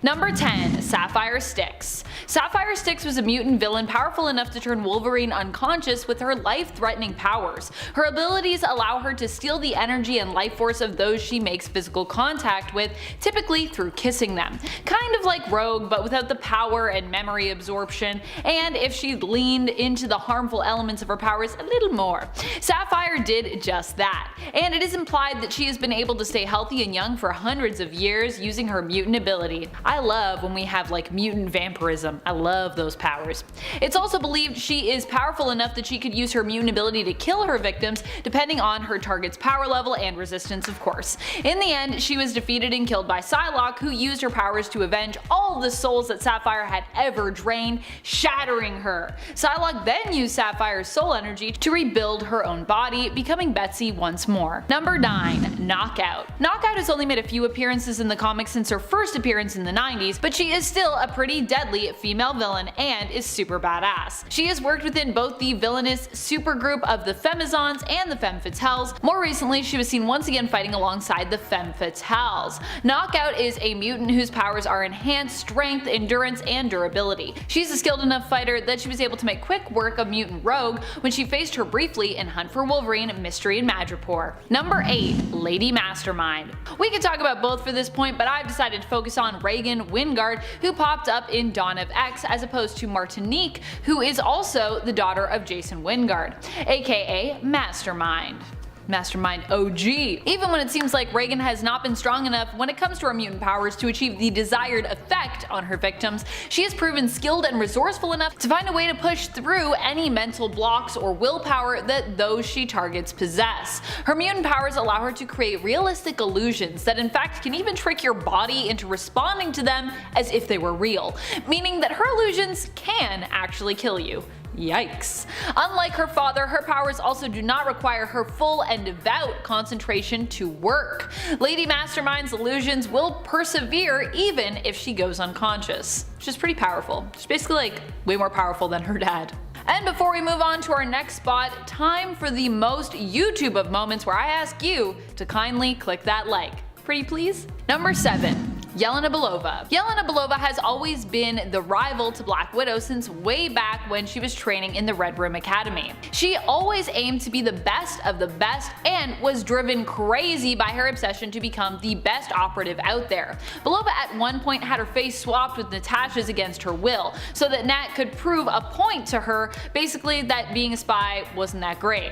Number 10. Sapphire Styx. Sapphire Styx was a mutant villain powerful enough to turn Wolverine unconscious with her life-threatening powers. Her abilities allow her to steal the energy and life force of those she makes physical contact with, typically through kissing them. Kind of like Rogue, but without the power and memory absorption, and if she leaned into the harmful elements of her powers a little more. Sapphire did just that, and it is implied that she has been able to stay healthy and young for hundreds of years using her mutant ability. I love when we have like mutant vampirism. I love those powers. It's also believed she is powerful enough that she could use her mutant ability to kill her victims depending on her target's power level and resistance, of course. In the end, she was defeated and killed by Psylocke, who used her powers to avenge all the souls that Sapphire had ever drained, shattering her. Psylocke then used Sapphire's soul energy to rebuild her own body, becoming Betsy once more. Number 9. Knockout. Knockout has only made a few appearances in the comics since her first appearance in the 90s, but she is still a pretty deadly female villain and is super badass. She has worked within both the villainous supergroup of the Femizons and the Femme Fatales. More recently, she was seen once again fighting alongside the Femme Fatales. Knockout is a mutant whose powers are enhanced strength, endurance, and durability. She's a skilled enough fighter that she was able to make quick work of Mutant Rogue when she faced her briefly in Hunt for Wolverine, Mystery in Madripoor. Number 8. Lady Mastermind. We could talk about both for this point, but I've decided to focus on Reagan Wingard, who popped up in Dawn of X, as opposed to Martinique, who is also the daughter of Jason Wingard, aka Mastermind. Mastermind OG. Even when it seems like Reagan has not been strong enough when it comes to her mutant powers to achieve the desired effect on her victims, she has proven skilled and resourceful enough to find a way to push through any mental blocks or willpower that those she targets possess. Her mutant powers allow her to create realistic illusions that in fact can even trick your body into responding to them as if they were real, meaning that her illusions can actually kill you. Yikes. Unlike her father, her powers also do not require her full and devout concentration to work. Lady Mastermind's illusions will persevere even if she goes unconscious, which is pretty powerful. She's basically like way more powerful than her dad. And before we move on to our next spot, time for the most YouTube of moments where I ask you to kindly click that like. Pretty please? Number 7. Yelena Belova. Yelena Belova has always been the rival to Black Widow since way back when she was training in the Red Room Academy. She always aimed to be the best of the best and was driven crazy by her obsession to become the best operative out there. Belova at one point had her face swapped with Natasha's against her will, so that Nat could prove a point to her, basically that being a spy wasn't that great,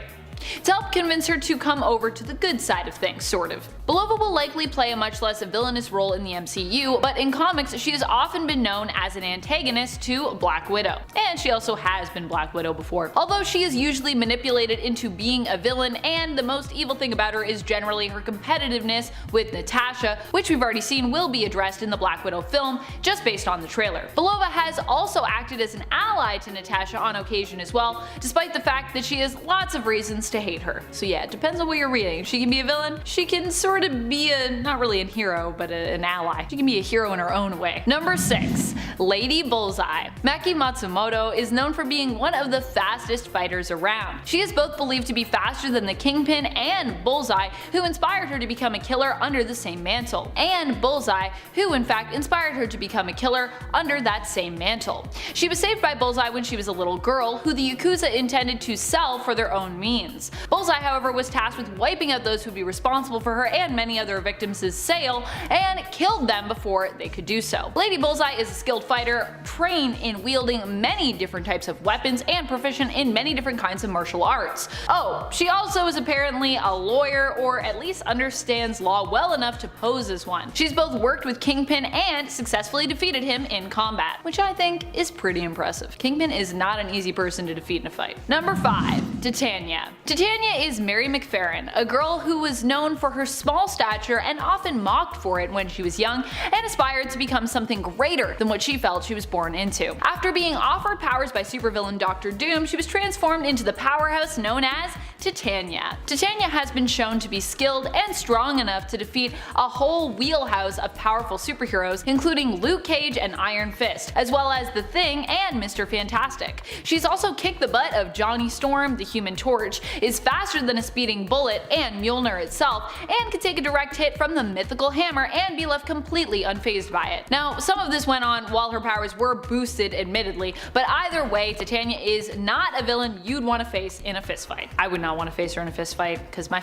to help convince her to come over to the good side of things, sort of. Belova will likely play a much less villainous role in the MCU, but in comics she has often been known as an antagonist to Black Widow. And she also has been Black Widow before. Although she is usually manipulated into being a villain, and the most evil thing about her is generally her competitiveness with Natasha, which we've already seen will be addressed in the Black Widow film, just based on the trailer. Belova has also acted as an ally to Natasha on occasion as well, despite the fact that she has lots of reasons to hate her. So yeah, it depends on what you're reading. She can be a villain, she can sort of be not really a hero, but an ally. She can be a hero in her own way. Number 6. Lady Bullseye. Maki Matsumoto is known for being one of the fastest fighters around. She is both believed to be faster than the Kingpin and Bullseye, who inspired her to become a killer under the same mantle, and Bullseye, who in fact inspired her to become a killer under that same mantle. She was saved by Bullseye when she was a little girl, who the Yakuza intended to sell for their own means. Bullseye, however, was tasked with wiping out those who would be responsible for her and many other victims' sale, and killed them before they could do so. Lady Bullseye is a skilled fighter, trained in wielding many different types of weapons, and proficient in many different kinds of martial arts. Oh, she also is apparently a lawyer, or at least understands law well enough to pose as one. She's both worked with Kingpin and successfully defeated him in combat, which I think is pretty impressive. Kingpin is not an easy person to defeat in a fight. Number 5. Titania. Titania is Mary McFerrin, a girl who was known for her small stature and often mocked for it when she was young, and aspired to become something greater than what she felt she was born into. After being offered powers by supervillain Dr. Doom, she was transformed into the powerhouse known as Titania. Titania has been shown to be skilled and strong enough to defeat a whole wheelhouse of powerful superheroes, including Luke Cage and Iron Fist, as well as The Thing and Mr. Fantastic. She's also kicked the butt of Johnny Storm, the Human Torch, is faster than a speeding bullet and Mjolnir itself, and can take a direct hit from the mythical hammer and be left completely unfazed by it. Now, some of this went on while her powers were boosted admittedly, but either way, Titania is not a villain you'd want to face in a fistfight. I would not want to face her in a fistfight because my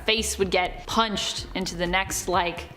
face would get punched into the next,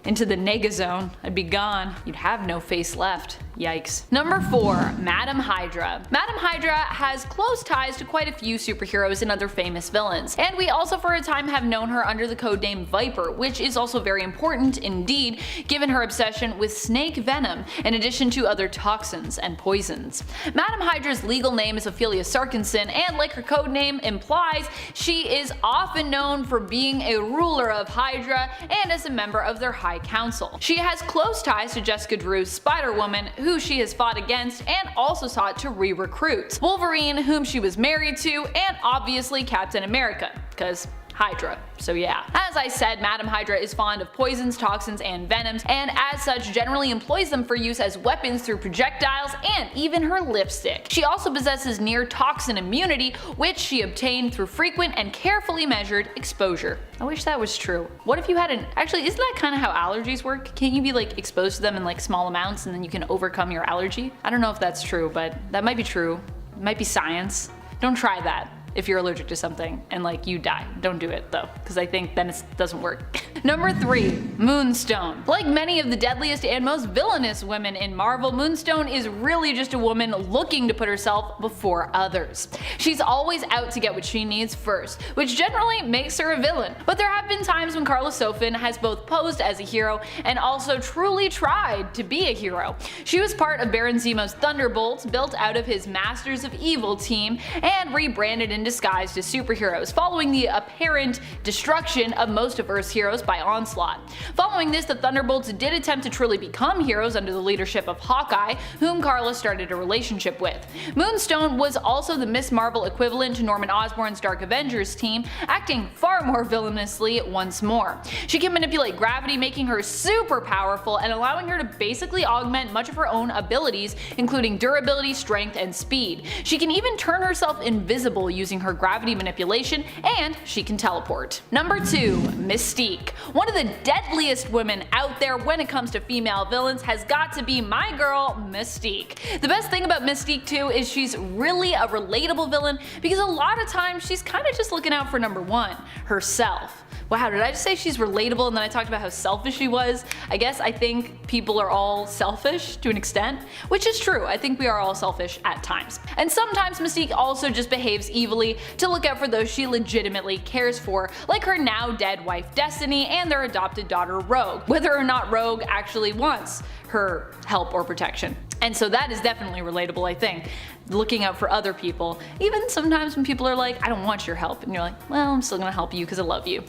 into the nega zone. I'd be gone. You'd have no face left. Yikes. Number 4. Madam Hydra. Madam Hydra has close ties to quite a few superheroes and other famous villains, and we also for a time have known her under the codename Viper, which is also very important indeed given her obsession with snake venom in addition to other toxins and poisons. Madam Hydra's legal name is Ophelia Sarkinson, and like her codename implies, she is often known for being a ruler of Hydra and as a member of their High Council. She has close ties to Jessica Drew's Spider-Woman, who she has fought against and also sought to re-recruit, Wolverine, whom she was married to, and obviously Captain America, because Hydra. So yeah. As I said, Madam Hydra is fond of poisons, toxins, and venoms, and as such generally employs them for use as weapons through projectiles and even her lipstick. She also possesses near toxin immunity, which she obtained through frequent and carefully measured exposure. I wish that was true. What if you had actually, isn't that kind of how allergies work? Can't you be exposed to them in small amounts and then you can overcome your allergy? I don't know if that's true, but that might be true. It might be science. Don't try that if you're allergic to something and you die. Don't do it though, because I think then it doesn't work. Number 3. Moonstone. Like many of the deadliest and most villainous women in Marvel, Moonstone is really just a woman looking to put herself before others. She's always out to get what she needs first, which generally makes her a villain. But there have been times when Karla Sofin has both posed as a hero and also truly tried to be a hero. She was part of Baron Zemo's Thunderbolts, built out of his Masters of Evil team, and rebranded in disguise as superheroes, following the apparent destruction of most of Earth's heroes by Onslaught. Following this, the Thunderbolts did attempt to truly become heroes under the leadership of Hawkeye, whom Karla started a relationship with. Moonstone was also the Miss Marvel equivalent to Norman Osborn's Dark Avengers team, acting far more villainously once more. She can manipulate gravity, making her super powerful and allowing her to basically augment much of her own abilities, including durability, strength, and speed. She can even turn herself invisible using her gravity manipulation, and she can teleport. Number 2. Mystique. One of the deadliest women out there when it comes to female villains has got to be my girl, Mystique. The best thing about Mystique too is she's really a relatable villain because a lot of times she's kind of just looking out for number 1, herself. Wow, did I just say she's relatable and then I talked about how selfish she was? I think people are all selfish to an extent, which is true. I think we are all selfish at times. And sometimes Mystique also just behaves evilly to look out for those she legitimately cares for, like her now dead wife Destiny and their adopted daughter Rogue, whether or not Rogue actually wants her help or protection. And so that is definitely relatable, I think. Looking out for other people, even sometimes when people are like, I don't want your help, and you're like, well, I'm still gonna help you because I love you.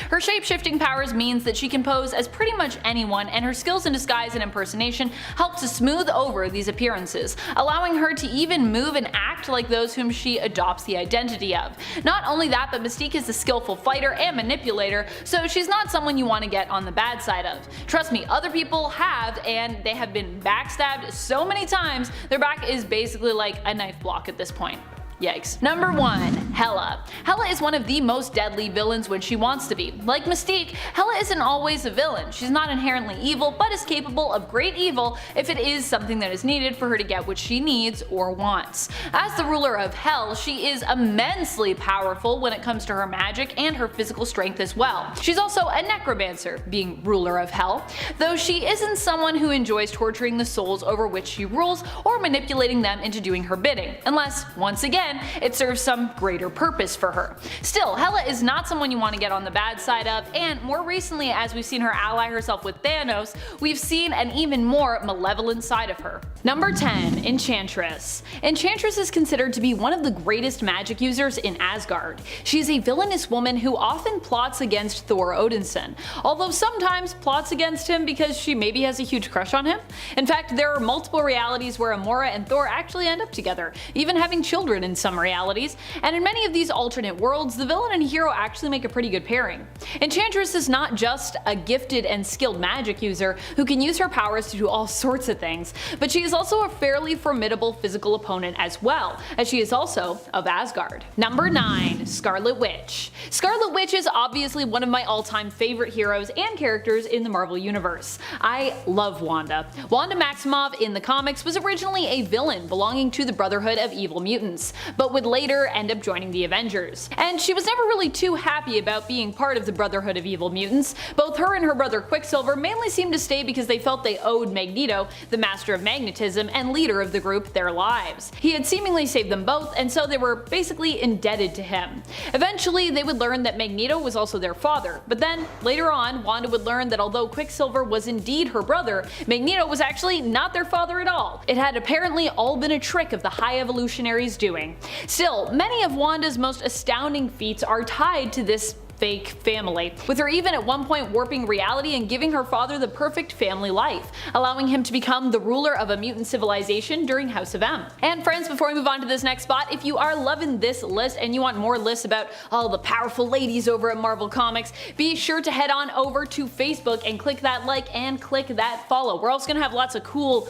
Her shape-shifting powers means that she can pose as pretty much anyone, and her skills in disguise and impersonation help to smooth over these appearances, allowing her to even move and act like those whom she adopts the identity of. Not only that, but Mystique is a skillful fighter and manipulator, so she's not someone you want to get on the bad side of. Trust me, other people have, and they have been backstabbed so many times, their back is basically like a knife block at this point. Yikes. Number 1. Hela. Hela is one of the most deadly villains when she wants to be. Like Mystique, Hela isn't always a villain. She's not inherently evil, but is capable of great evil if it is something that is needed for her to get what she needs or wants. As the ruler of Hell, she is immensely powerful when it comes to her magic and her physical strength as well. She's also a necromancer, being ruler of Hell, though she isn't someone who enjoys torturing the souls over which she rules or manipulating them into doing her bidding, unless, once again, it serves some greater purpose for her. Still, Hela is not someone you want to get on the bad side of, and more recently as we've seen her ally herself with Thanos, we've seen an even more malevolent side of her. Number 10. Enchantress. Enchantress is considered to be one of the greatest magic users in Asgard. She is a villainous woman who often plots against Thor Odinson, although sometimes plots against him because she maybe has a huge crush on him. In fact, there are multiple realities where Amora and Thor actually end up together, even having children in some realities, and in many of these alternate worlds, the villain and hero actually make a pretty good pairing. Enchantress is not just a gifted and skilled magic user who can use her powers to do all sorts of things, but she is also a fairly formidable physical opponent as well, as she is also of Asgard. Number 9. Scarlet Witch. Scarlet Witch is obviously one of my all-time favorite heroes and characters in the Marvel Universe. I love Wanda. Wanda Maximoff in the comics was originally a villain belonging to the Brotherhood of Evil Mutants, but would later end up joining the Avengers. And she was never really too happy about being part of the Brotherhood of Evil Mutants. Both her and her brother Quicksilver mainly seemed to stay because they felt they owed Magneto, the Master of Magnetism and leader of the group, their lives. He had seemingly saved them both, and so they were basically indebted to him. Eventually, they would learn that Magneto was also their father, but then, later on, Wanda would learn that although Quicksilver was indeed her brother, Magneto was actually not their father at all. It had apparently all been a trick of the High Evolutionaries' doing. Still, many of Wanda's most astounding feats are tied to this fake family, with her even at one point warping reality and giving her father the perfect family life, allowing him to become the ruler of a mutant civilization during House of M. And friends, before we move on to this next spot, if you are loving this list and you want more lists about all the powerful ladies over at Marvel Comics, be sure to head on over to Facebook and click that like and click that follow. We're also going to have lots of cool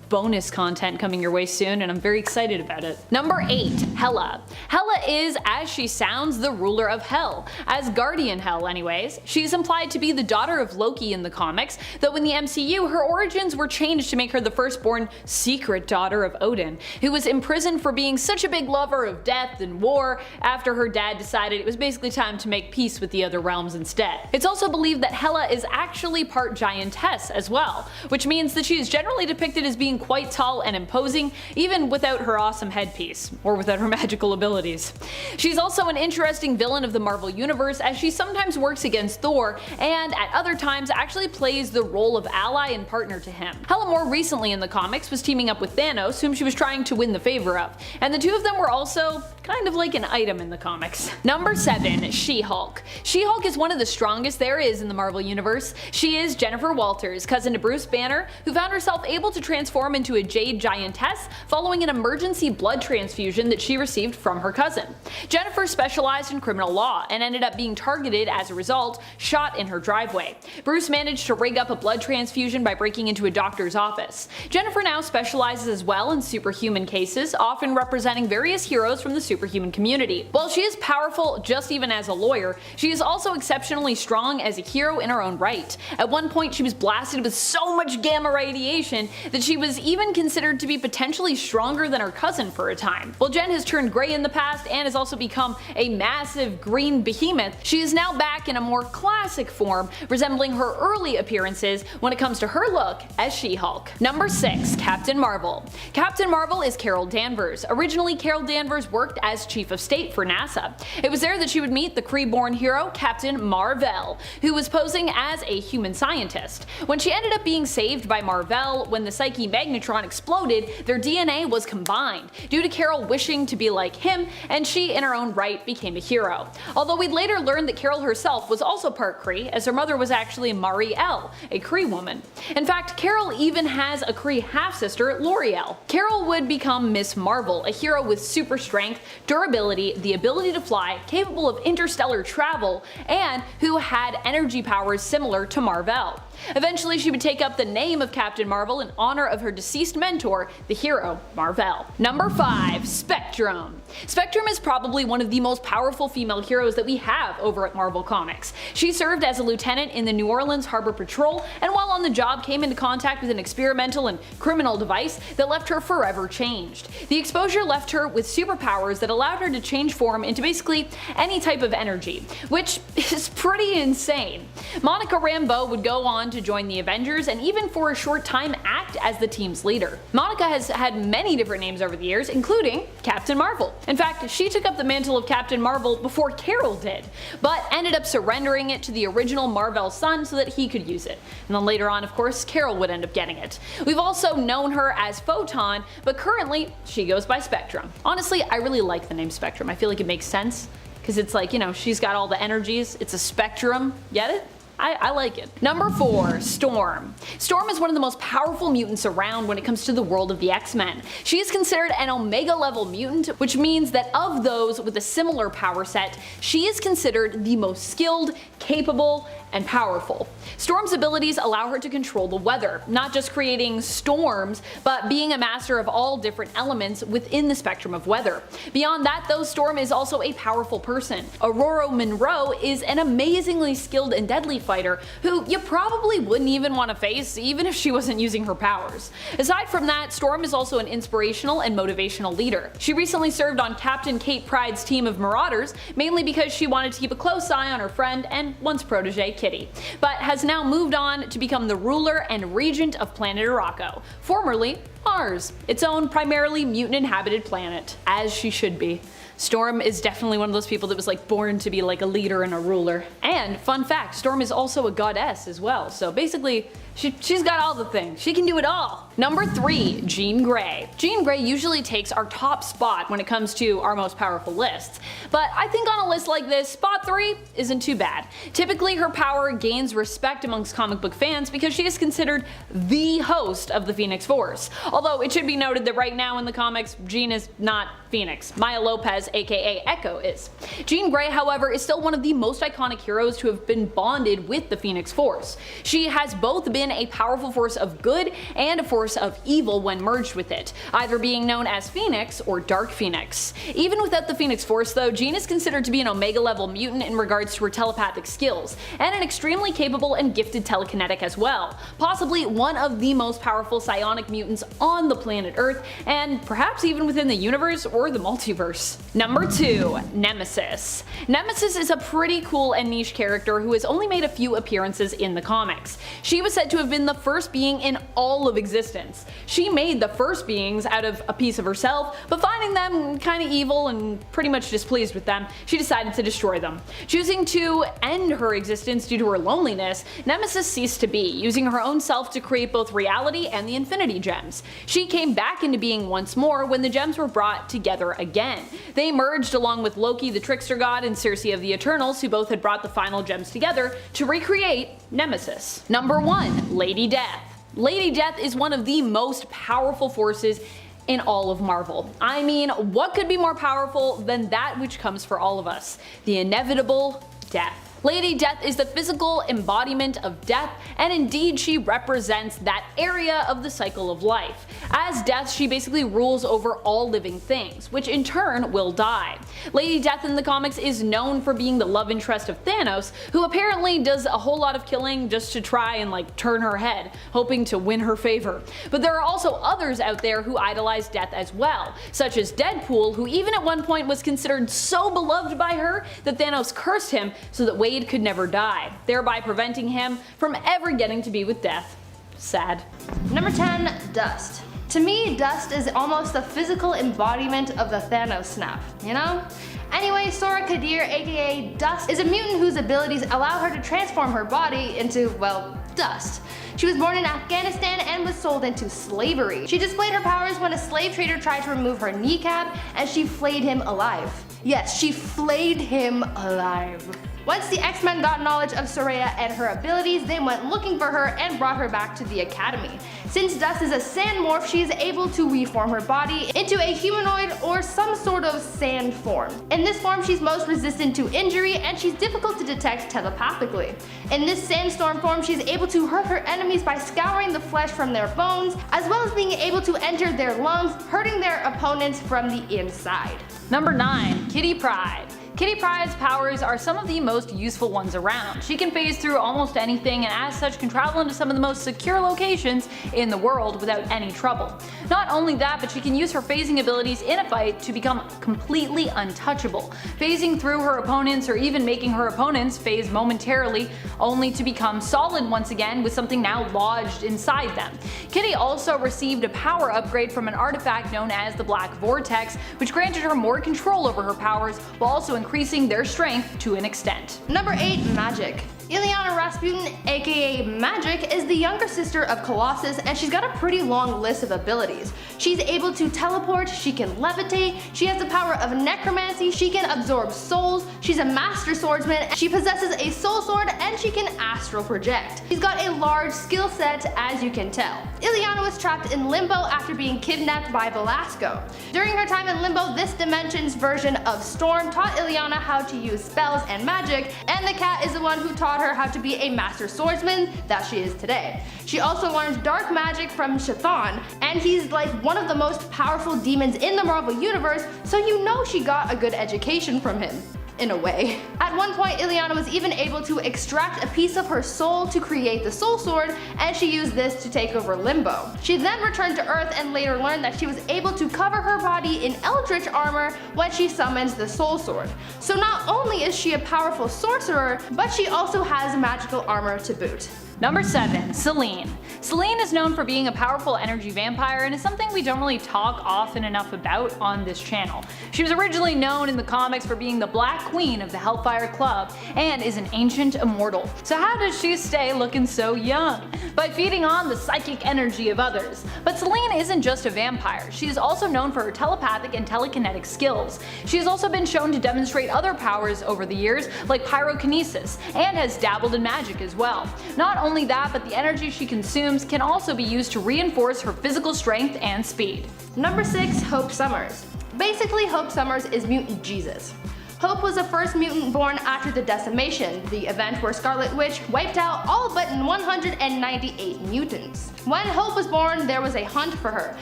bonus content coming your way soon, and I'm very excited about it. Number 8. Hela. Hela is, as she sounds, the ruler of Hell. Asgardian Hell anyways. She's implied to be the daughter of Loki in the comics, though in the MCU her origins were changed to make her the firstborn secret daughter of Odin, who was imprisoned for being such a big lover of death and war after her dad decided it was basically time to make peace with the other realms instead. It's also believed that Hela is actually part giantess as well, which means that she is generally depicted as being quite tall and imposing, even without her awesome headpiece, or without her magical abilities. She's also an interesting villain of the Marvel Universe, as she sometimes works against Thor, and at other times actually plays the role of ally and partner to him. Hela more recently in the comics was teaming up with Thanos, whom she was trying to win the favor of, and the two of them were also kind of like an item in the comics. Number 7. She-Hulk. She-Hulk is one of the strongest there is in the Marvel Universe. She is Jennifer Walters, cousin to Bruce Banner, who found herself able to transform into a jade giantess following an emergency blood transfusion that she received from her cousin. Jennifer specialized in criminal law and ended up being targeted as a result, shot in her driveway. Bruce managed to rig up a blood transfusion by breaking into a doctor's office. Jennifer now specializes as well in superhuman cases, often representing various heroes from the superhuman community. While she is powerful just even as a lawyer, she is also exceptionally strong as a hero in her own right. At one point she was blasted with so much gamma radiation that she was even considered to be potentially stronger than her cousin for a time. While Jen has turned gray in the past and has also become a massive green behemoth, she is now back in a more classic form, resembling her early appearances when it comes to her look as She-Hulk. Number 6. Captain Marvel. Captain Marvel is Carol Danvers. Originally, Carol Danvers worked as Chief of State for NASA. It was there that she would meet the Kree-born hero Captain Mar-Vell, who was posing as a human scientist. When she ended up being saved by Mar-Vell when the Psyche Magnetron exploded, their DNA was combined, due to Carol wishing to be like him, and she in her own right became a hero. Although we'd later learn that Carol herself was also part Kree, as her mother was actually Marielle, a Kree woman. In fact, Carol even has a Kree half-sister, L'Oreal. Carol would become Miss Marvel, a hero with super strength, durability, the ability to fly, capable of interstellar travel, and who had energy powers similar to Mar-Vell. Eventually she would take up the name of Captain Marvel in honor of her deceased mentor, the hero Mar-Vell. Number 5. Spectrum. Spectrum is probably one of the most powerful female heroes that we have over at Marvel Comics. She served as a lieutenant in the New Orleans Harbor Patrol, and while on the job came into contact with an experimental and criminal device that left her forever changed. The exposure left her with superpowers that allowed her to change form into basically any type of energy, which is pretty insane. Monica Rambeau would go on on to join the Avengers and even for a short time act as the team's leader. Monica has had many different names over the years, including Captain Marvel. In fact, she took up the mantle of Captain Marvel before Carol did, but ended up surrendering it to the original Marvel's son so that he could use it. And then later on, of course, Carol would end up getting it. We've also known her as Photon, but currently she goes by Spectrum. Honestly, I really like the name Spectrum. I feel like it makes sense, because it's like, you know, she's got all the energies, it's a spectrum, get it? I like it. Number 4, Storm. Storm is one of the most powerful mutants around when it comes to the world of the X-Men. She is considered an Omega level mutant, which means that of those with a similar power set, she is considered the most skilled, capable, and powerful. Storm's abilities allow her to control the weather, not just creating storms, but being a master of all different elements within the spectrum of weather. Beyond that though, Storm is also a powerful person. Aurora Monroe is an amazingly skilled and deadly fighter who you probably wouldn't even want to face even if she wasn't using her powers. Aside from that, Storm is also an inspirational and motivational leader. She recently served on Captain Kate Pryde's team of Marauders, mainly because she wanted to keep a close eye on her friend and once protege Kitty, but has now moved on to become the ruler and regent of planet Arakko, formerly Mars, its own primarily mutant inhabited planet, as she should be. Storm is definitely one of those people that was like born to be like a leader and a ruler. And fun fact, Storm is also a goddess as well, so basically she's got all the things. She can do it all. Number 3, Jean Grey. Jean Grey usually takes our top spot when it comes to our most powerful lists, but I think on a list like this, spot 3 isn't too bad. Typically her power gains respect amongst comic book fans because she is considered the host of the Phoenix Force. Although it should be noted that right now in the comics, Jean is not Phoenix. Maya Lopez, aka Echo, is. Jean Grey, however, is still one of the most iconic heroes to have been bonded with the Phoenix Force. She has both been a powerful force of good and a force of evil when merged with it, either being known as Phoenix or Dark Phoenix. Even without the Phoenix Force though, Jean is considered to be an Omega level mutant in regards to her telepathic skills, and an extremely capable and gifted telekinetic as well, possibly one of the most powerful psionic mutants on the planet Earth, and perhaps even within the universe or the multiverse. Number 2, Nemesis. Nemesis is a pretty cool and niche character who has only made a few appearances in the comics. She was said to have been the first being in all of existence. She made the first beings out of a piece of herself, but finding them kinda evil and pretty much displeased with them, she decided to destroy them. Choosing to end her existence due to her loneliness, Nemesis ceased to be, using her own self to create both reality and the Infinity Gems. She came back into being once more when the gems were brought together again. They merged along with Loki the Trickster God and Circe of the Eternals, who both had brought the final gems together to recreate Nemesis. Number 1, Lady Death. Lady Death is one of the most powerful forces in all of Marvel. I mean, what could be more powerful than that which comes for all of us? The inevitable death. Lady Death is the physical embodiment of death, and indeed she represents that area of the cycle of life. As Death, she basically rules over all living things, which in turn will die. Lady Death in the comics is known for being the love interest of Thanos, who apparently does a whole lot of killing just to try and like turn her head, hoping to win her favor. But there are also others out there who idolize Death as well, such as Deadpool, who even at one point was considered so beloved by her that Thanos cursed him so that Wade could never die, thereby preventing him from ever getting to be with Death. Sad. Number 10, Dust. To me, Dust is almost the physical embodiment of the Thanos snap, you know? Anyway, Sora Kadir, aka Dust, is a mutant whose abilities allow her to transform her body into, well, dust. She was born in Afghanistan and was sold into slavery. She displayed her powers when a slave trader tried to remove her kneecap, and she flayed him alive. Yes, she flayed him alive. Once the X-Men got knowledge of Soraya and her abilities, they went looking for her and brought her back to the Academy. Since Dust is a sand morph, she is able to reform her body into a humanoid or some sort of sand form. In this form, she's most resistant to injury, and she's difficult to detect telepathically. In this sandstorm form, she's able to hurt her enemies by scouring the flesh from their bones, as well as being able to enter their lungs, hurting their opponents from the inside. Number 9, Kitty Pryde. Kitty Pryde's powers are some of the most useful ones around. She can phase through almost anything and as such can travel into some of the most secure locations in the world without any trouble. Not only that, but she can use her phasing abilities in a fight to become completely untouchable, phasing through her opponents or even making her opponents phase momentarily only to become solid once again with something now lodged inside them. Kitty also received a power upgrade from an artifact known as the Black Vortex, which granted her more control over her powers while also increasing their strength to an extent. Number 8. Magic. Ileana Rasputin, aka Magic, is the younger sister of Colossus, and she's got a pretty long list of abilities. She's able to teleport, she can levitate, she has the power of necromancy, she can absorb souls, she's a master swordsman, she possesses a soul sword, and she can astral project. She's got a large skill set, as you can tell. Ileana was trapped in Limbo after being kidnapped by Velasco. During her time in Limbo, this dimension's version of Storm taught Ileana how to use spells and magic, and the cat is the one who taught her how to be a master swordsman that she is today. She also learned dark magic from Chthon, and he's like one of the most powerful demons in the Marvel Universe, so you know she got a good education from him. In a way. At one point, Ileana was even able to extract a piece of her soul to create the Soul Sword, and she used this to take over Limbo. She then returned to Earth and later learned that she was able to cover her body in Eldritch armor when she summons the Soul Sword. So not only is she a powerful sorcerer, but she also has magical armor to boot. Number 7. Selene. Selene is known for being a powerful energy vampire and is something we don't really talk often enough about on this channel. She was originally known in the comics for being the Black Queen of the Hellfire Club and is an ancient immortal. So how does she stay looking so young? By feeding on the psychic energy of others. But Selene isn't just a vampire, she is also known for her telepathic and telekinetic skills. She has also been shown to demonstrate other powers over the years like pyrokinesis and has dabbled in magic as well. Not only that, but the energy she consumes can also be used to reinforce her physical strength and speed. Number 6. Hope Summers. Basically, Hope Summers is mutant Jesus. Hope was the first mutant born after the Decimation, the event where Scarlet Witch wiped out all but 198 mutants. When Hope was born, there was a hunt for her.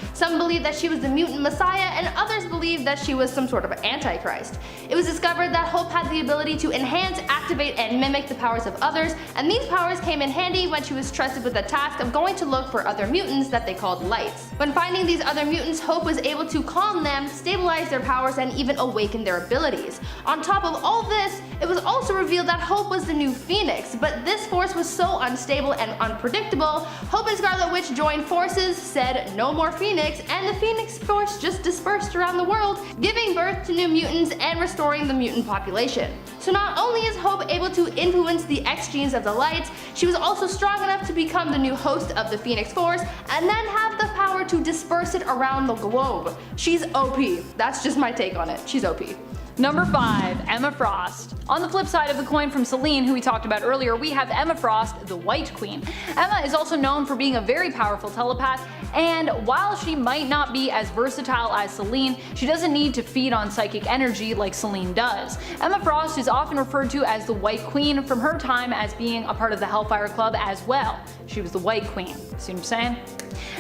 Some believed that she was the mutant messiah, and others believed that she was some sort of antichrist. It was discovered that Hope had the ability to enhance, activate, and mimic the powers of others, and these powers came in handy when she was trusted with the task of going to look for other mutants that they called lights. When finding these other mutants, Hope was able to calm them, stabilize their powers, and even awaken their abilities. On top of all this, it was also revealed that Hope was the new Phoenix, but this force was so unstable and unpredictable, Hope and Scarlet Witch joined forces, said no more Phoenix, and the Phoenix Force just dispersed around the world, giving birth to new mutants and restoring the mutant population. So not only is Hope able to influence the X genes of the lights, she was also strong enough to become the new host of the Phoenix Force, and then have the power to disperse it around the globe. She's OP. That's just my take on it. She's OP. Number 5. Emma Frost. On the flip side of the coin from Selene, who we talked about earlier, we have Emma Frost, the White Queen. Emma is also known for being a very powerful telepath, and while she might not be as versatile as Selene, she doesn't need to feed on psychic energy like Selene does. Emma Frost is often referred to as the White Queen from her time as being a part of the Hellfire Club as well. She was the White Queen. See what I'm saying?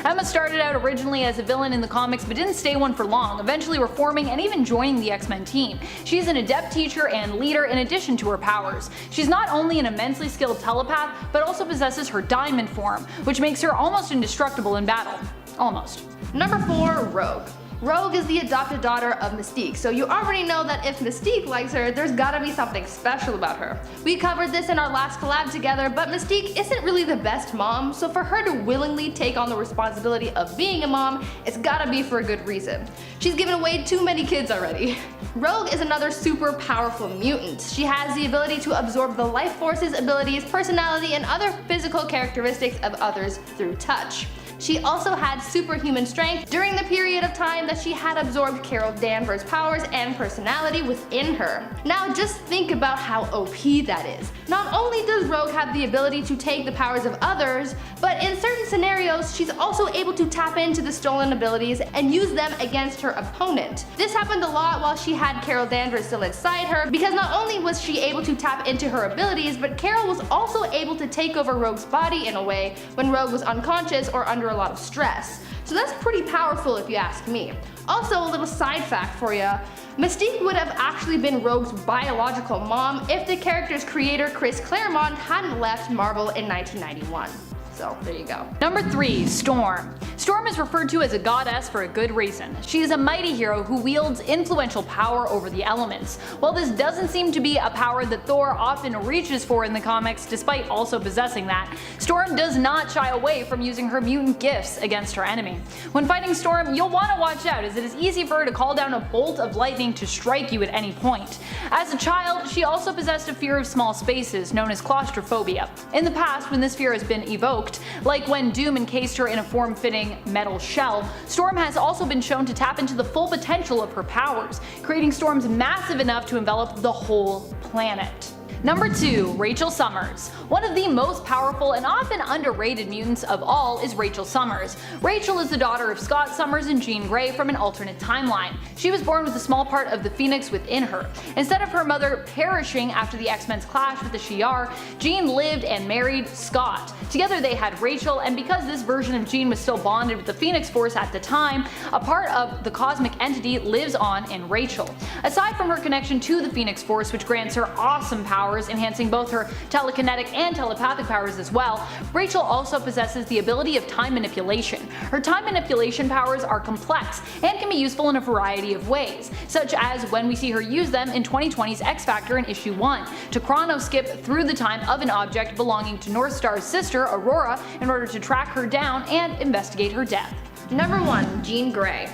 Emma started out originally as a villain in the comics but didn't stay one for long, eventually reforming and even joining the X-Men team. She is an adept teacher and leader in addition to her powers. She's not only an immensely skilled telepath, but also possesses her diamond form, which makes her almost indestructible in battle. Almost. Number 4. Rogue. Rogue is the adopted daughter of Mystique, so you already know that if Mystique likes her, there's gotta be something special about her. We covered this in our last collab together, but Mystique isn't really the best mom, so for her to willingly take on the responsibility of being a mom, it's gotta be for a good reason. She's given away too many kids already. Rogue is another super powerful mutant. She has the ability to absorb the life forces, abilities, personality, and other physical characteristics of others through touch. She also had superhuman strength during the period of time that she had absorbed Carol Danvers' powers and personality within her. Now just think about how OP that is. Not only does Rogue have the ability to take the powers of others, but in certain scenarios she's also able to tap into the stolen abilities and use them against her opponent. This happened a lot while she had Carol Danvers still inside her, because not only was she able to tap into her abilities, but Carol was also able to take over Rogue's body in a way when Rogue was unconscious or under a lot of stress. So that's pretty powerful if you ask me. Also, a little side fact for you. Mystique would have actually been Rogue's biological mom if the character's creator Chris Claremont hadn't left Marvel in 1991. So there you go. Number 3. Storm. Storm is referred to as a goddess for a good reason. She is a mighty hero who wields influential power over the elements. While this doesn't seem to be a power that Thor often reaches for in the comics, despite also possessing that, Storm does not shy away from using her mutant gifts against her enemy. When fighting Storm, you'll want to watch out, as it is easy for her to call down a bolt of lightning to strike you at any point. As a child, she also possessed a fear of small spaces, known as claustrophobia. In the past, when this fear has been evoked, like when Doom encased her in a form-fitting metal shell, Storm has also been shown to tap into the full potential of her powers, creating storms massive enough to envelop the whole planet. Number 2. Rachel Summers. One of the most powerful and often underrated mutants of all is Rachel Summers. Rachel is the daughter of Scott Summers and Jean Grey from an alternate timeline. She was born with a small part of the Phoenix within her. Instead of her mother perishing after the X-Men's clash with the Shi'ar, Jean lived and married Scott. Together they had Rachel, and because this version of Jean was still bonded with the Phoenix Force at the time, a part of the cosmic entity lives on in Rachel. Aside from her connection to the Phoenix Force, which grants her awesome powers, enhancing both her telekinetic and telepathic powers as well, Rachel also possesses the ability of time manipulation. Her time manipulation powers are complex and can be useful in a variety of ways, such as when we see her use them in 2020's X Factor in issue 1, to chrono-skip through the time of an object belonging to North Star's sister, Aurora, in order to track her down and investigate her death. Number 1. Jean Grey.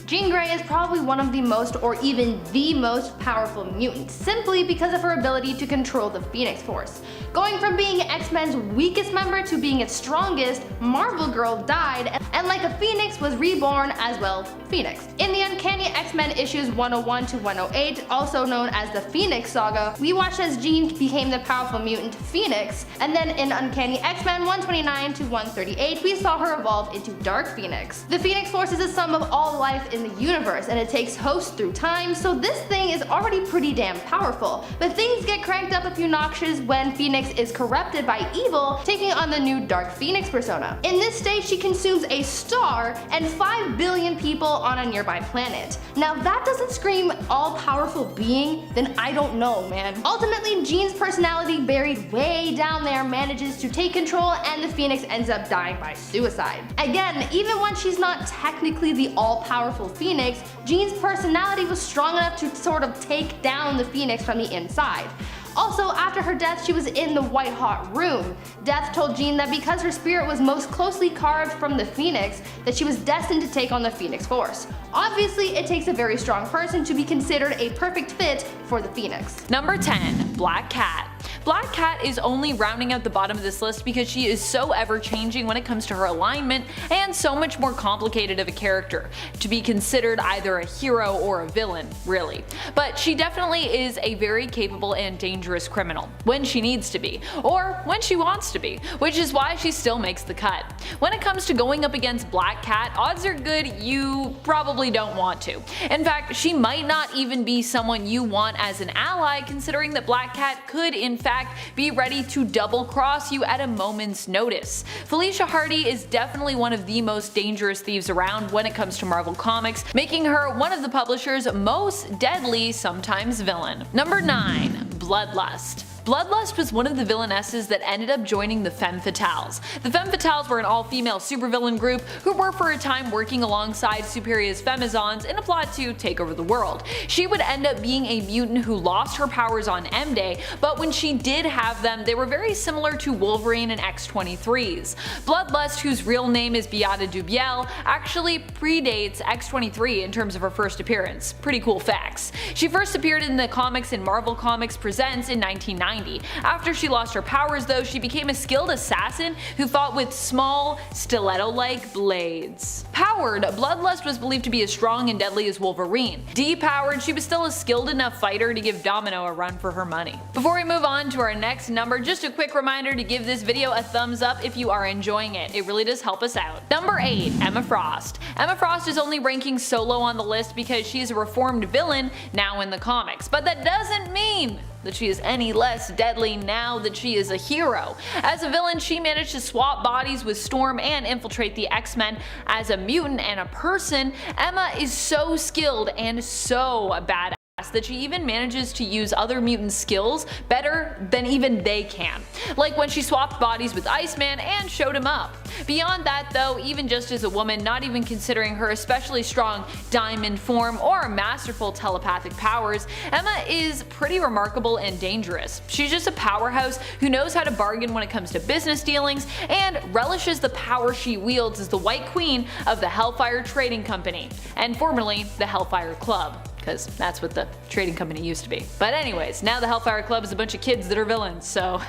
Jean Grey is probably one of the most, or even the most powerful mutants, simply because of her ability to control the Phoenix Force. Going from being X-Men's weakest member to being its strongest, Marvel Girl died, and like a phoenix was reborn as well, Phoenix. In the Uncanny X-Men issues 101 to 108, also known as the Phoenix Saga, we watched as Jean became the powerful mutant Phoenix, and then in Uncanny X-Men 129 to 138, we saw her evolve into Dark Phoenix. The Phoenix Force is the sum of all life in the universe, and it takes hosts through time, so this thing is already pretty damn powerful. But things get cranked up a few notches when Phoenix is corrupted by evil, taking on the new Dark Phoenix persona. In this state, she consumes a star and 5 billion people on a nearby planet. Now if that doesn't scream all-powerful being, then I don't know, man. Ultimately, Jean's personality buried way down there manages to take control, and the Phoenix ends up dying by suicide. Again, even when she's not technically the all-powerful Phoenix, Jean's personality was strong enough to sort of take down the Phoenix from the inside. Also, after her death, she was in the white hot room. Death told Jean that because her spirit was most closely carved from the Phoenix, that she was destined to take on the Phoenix Force. Obviously, it takes a very strong person to be considered a perfect fit for the Phoenix. Number 10. Black Cat. Black Cat is only rounding out the bottom of this list because she is so ever-changing when it comes to her alignment, and so much more complicated of a character to be considered either a hero or a villain, really. But she definitely is a very capable and dangerous criminal, when she needs to be, or when she wants to be, which is why she still makes the cut. When it comes to going up against Black Cat, odds are good you probably don't want to. In fact, she might not even be someone you want as an ally, considering that Black Cat could in fact be ready to double cross you at a moment's notice. Felicia Hardy is definitely one of the most dangerous thieves around when it comes to Marvel Comics, making her one of the publisher's most deadly, sometimes villain. Number 9. Bloodlust. Bloodlust was one of the villainesses that ended up joining the Femme Fatales. The Femme Fatales were an all-female supervillain group who were for a time working alongside Superior's Femizons in a plot to take over the world. She would end up being a mutant who lost her powers on M-Day, but when she did have them, they were very similar to Wolverine and X-23's. Bloodlust, whose real name is Beata Dubiel, actually predates X-23 in terms of her first appearance. Pretty cool facts. She first appeared in the comics in Marvel Comics Presents in 1990. After she lost her powers though, she became a skilled assassin who fought with small, stiletto-like blades. Powered, Bloodlust was believed to be as strong and deadly as Wolverine. Depowered, she was still a skilled enough fighter to give Domino a run for her money. Before we move on to our next number, just a quick reminder to give this video a thumbs up if you are enjoying it. It really does help us out. Number 8. Emma Frost. Emma Frost is only ranking so low on the list because she is a reformed villain now in the comics, but that doesn't mean that she is any less deadly now that she is a hero. As a villain, she managed to swap bodies with Storm and infiltrate the X-Men. As a mutant and a person, Emma is so skilled and so badass that she even manages to use other mutant skills better than even they can, like when she swapped bodies with Iceman and showed him up. Beyond that though, even just as a woman, not even considering her especially strong diamond form or masterful telepathic powers, Emma is pretty remarkable and dangerous. She's just a powerhouse who knows how to bargain when it comes to business dealings and relishes the power she wields as the White Queen of the Hellfire Trading Company, and formerly the Hellfire Club, because that's what the trading company used to be. But anyways, now the Hellfire Club is a bunch of kids that are villains, so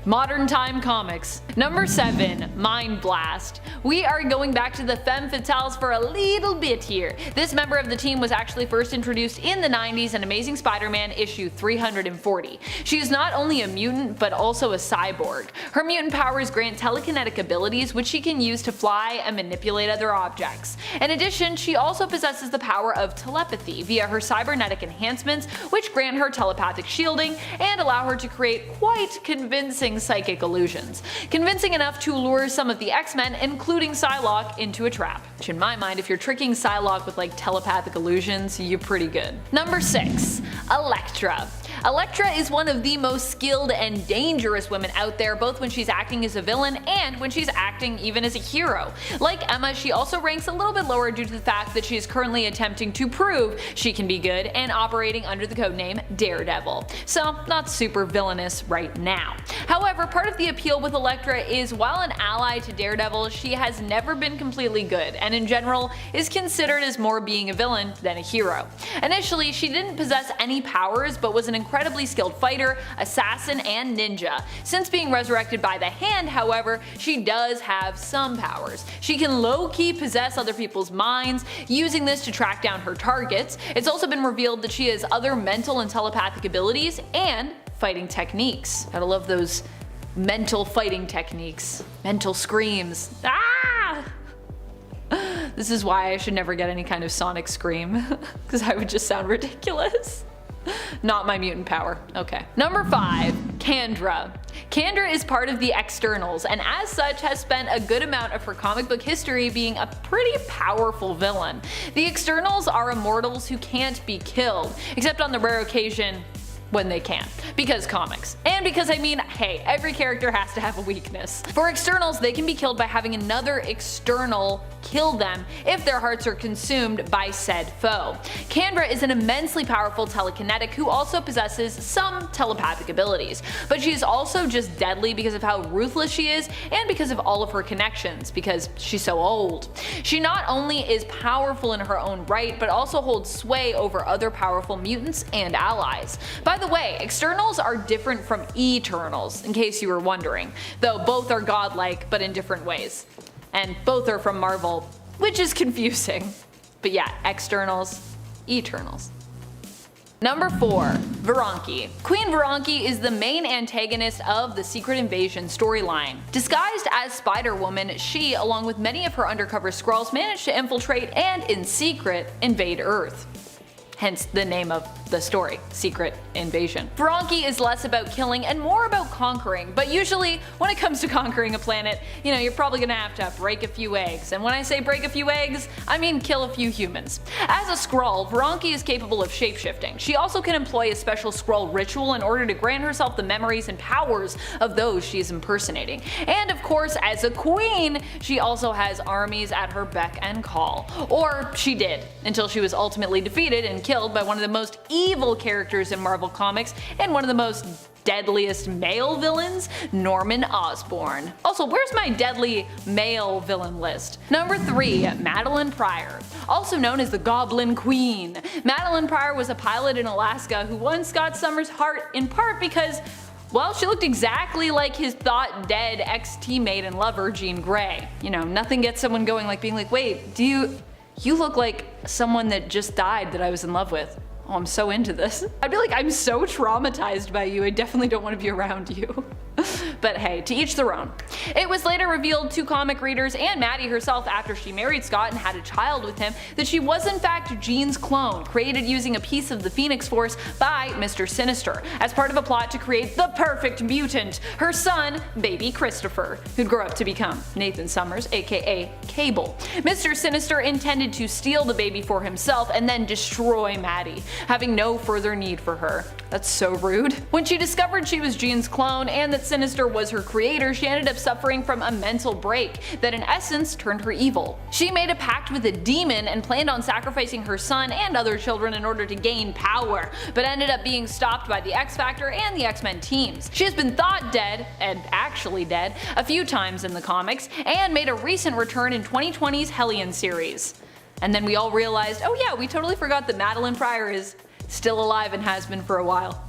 modern time comics. Number 7. Mind Blast. We are going back to the femme fatales for a little bit here. This member of the team was actually first introduced in the 90s in Amazing Spider-Man issue 340. She is not only a mutant but also a cyborg. Her mutant powers grant telekinetic abilities which she can use to fly and manipulate other objects. In addition, she also possesses the power of telepathy via her cybernetic enhancements, which grant her telepathic shielding and allow her to create quite convincing psychic illusions. Convincing enough to lure some of the X-Men, including Psylocke, into a trap. Which in my mind, if you're tricking Psylocke with like telepathic illusions, you're pretty good. Number 6. Elektra. Elektra is one of the most skilled and dangerous women out there, both when she's acting as a villain and when she's acting even as a hero. Like Emma, she also ranks a little bit lower due to the fact that she is currently attempting to prove she can be good and operating under the codename Daredevil. So not super villainous right now. However, part of the appeal with Elektra is while an ally to Daredevil, she has never been completely good and in general is considered as more being a villain than a hero. Initially, she didn't possess any powers but was an incredibly skilled fighter, assassin, and ninja. Since being resurrected by the Hand, however, she does have some powers. She can low-key possess other people's minds, using this to track down her targets. It's also been revealed that she has other mental and telepathic abilities and fighting techniques. Gotta love those mental fighting techniques. Mental screams. Ah! This is why I should never get any kind of sonic scream, because I would just sound ridiculous. Not my mutant power. Okay. Number 5. Kandra. Kandra is part of the Externals and as such has spent a good amount of her comic book history being a pretty powerful villain. The Externals are immortals who can't be killed, except on the rare occasion when they can. Because comics. And because I mean, hey, every character has to have a weakness. For Externals, they can be killed by having another external kill them if their hearts are consumed by said foe. Kandra is an immensely powerful telekinetic who also possesses some telepathic abilities, but she is also just deadly because of how ruthless she is and because of all of her connections, because she's so old. She not only is powerful in her own right, but also holds sway over other powerful mutants and allies. By the way, Externals are different from Eternals, in case you were wondering, though both are godlike but in different ways. And both are from Marvel, which is confusing. But yeah, Externals, Eternals. Number 4. Veranki. Queen Veranki is the main antagonist of the Secret Invasion storyline. Disguised as Spider-Woman, she, along with many of her undercover Skrulls, managed to infiltrate and, in secret, invade Earth. Hence the name of the story, Secret Invasion. Veranki is less about killing and more about conquering, but usually when it comes to conquering a planet, you're probably gonna have to break a few eggs. And when I say break a few eggs, I mean kill a few humans. As a Skrull, Veranki is capable of shapeshifting. She also can employ a special Skrull ritual in order to grant herself the memories and powers of those she is impersonating. And of course, as a queen, she also has armies at her beck and call. Or she did, until she was ultimately defeated and killed by one of the most evil characters in Marvel Comics and one of the most deadliest male villains, Norman Osborn. Also, where's my deadly male villain list? Number 3. Madeline Pryor. Also known as the Goblin Queen. Madeline Pryor was a pilot in Alaska who won Scott Summers' heart in part because, well, she looked exactly like his thought dead ex-teammate and lover, Jean Grey. Nothing gets someone going like being like, wait, you look like someone that just died that I was in love with. Oh, I'm so into this. I'd be like, I'm so traumatized by you, I definitely don't want to be around you. but hey, to each their own. It was later revealed to comic readers and Maddie herself after she married Scott and had a child with him that she was in fact Jean's clone, created using a piece of the Phoenix Force by Mr. Sinister, as part of a plot to create the perfect mutant, her son, baby Christopher, who'd grow up to become Nathan Summers, aka Cable. Mr. Sinister intended to steal the baby for himself and then destroy Maddie, having no further need for her. That's so rude. When she discovered she was Jean's clone and that Sinister was her creator, she ended up suffering from a mental break that in essence turned her evil. She made a pact with a demon and planned on sacrificing her son and other children in order to gain power, but ended up being stopped by the X-Factor and the X-Men teams. She has been thought dead, and actually dead, a few times in the comics, and made a recent return in 2020's Hellion series. And then we all realized, oh yeah, we totally forgot that Madeline Pryor is still alive and has been for a while.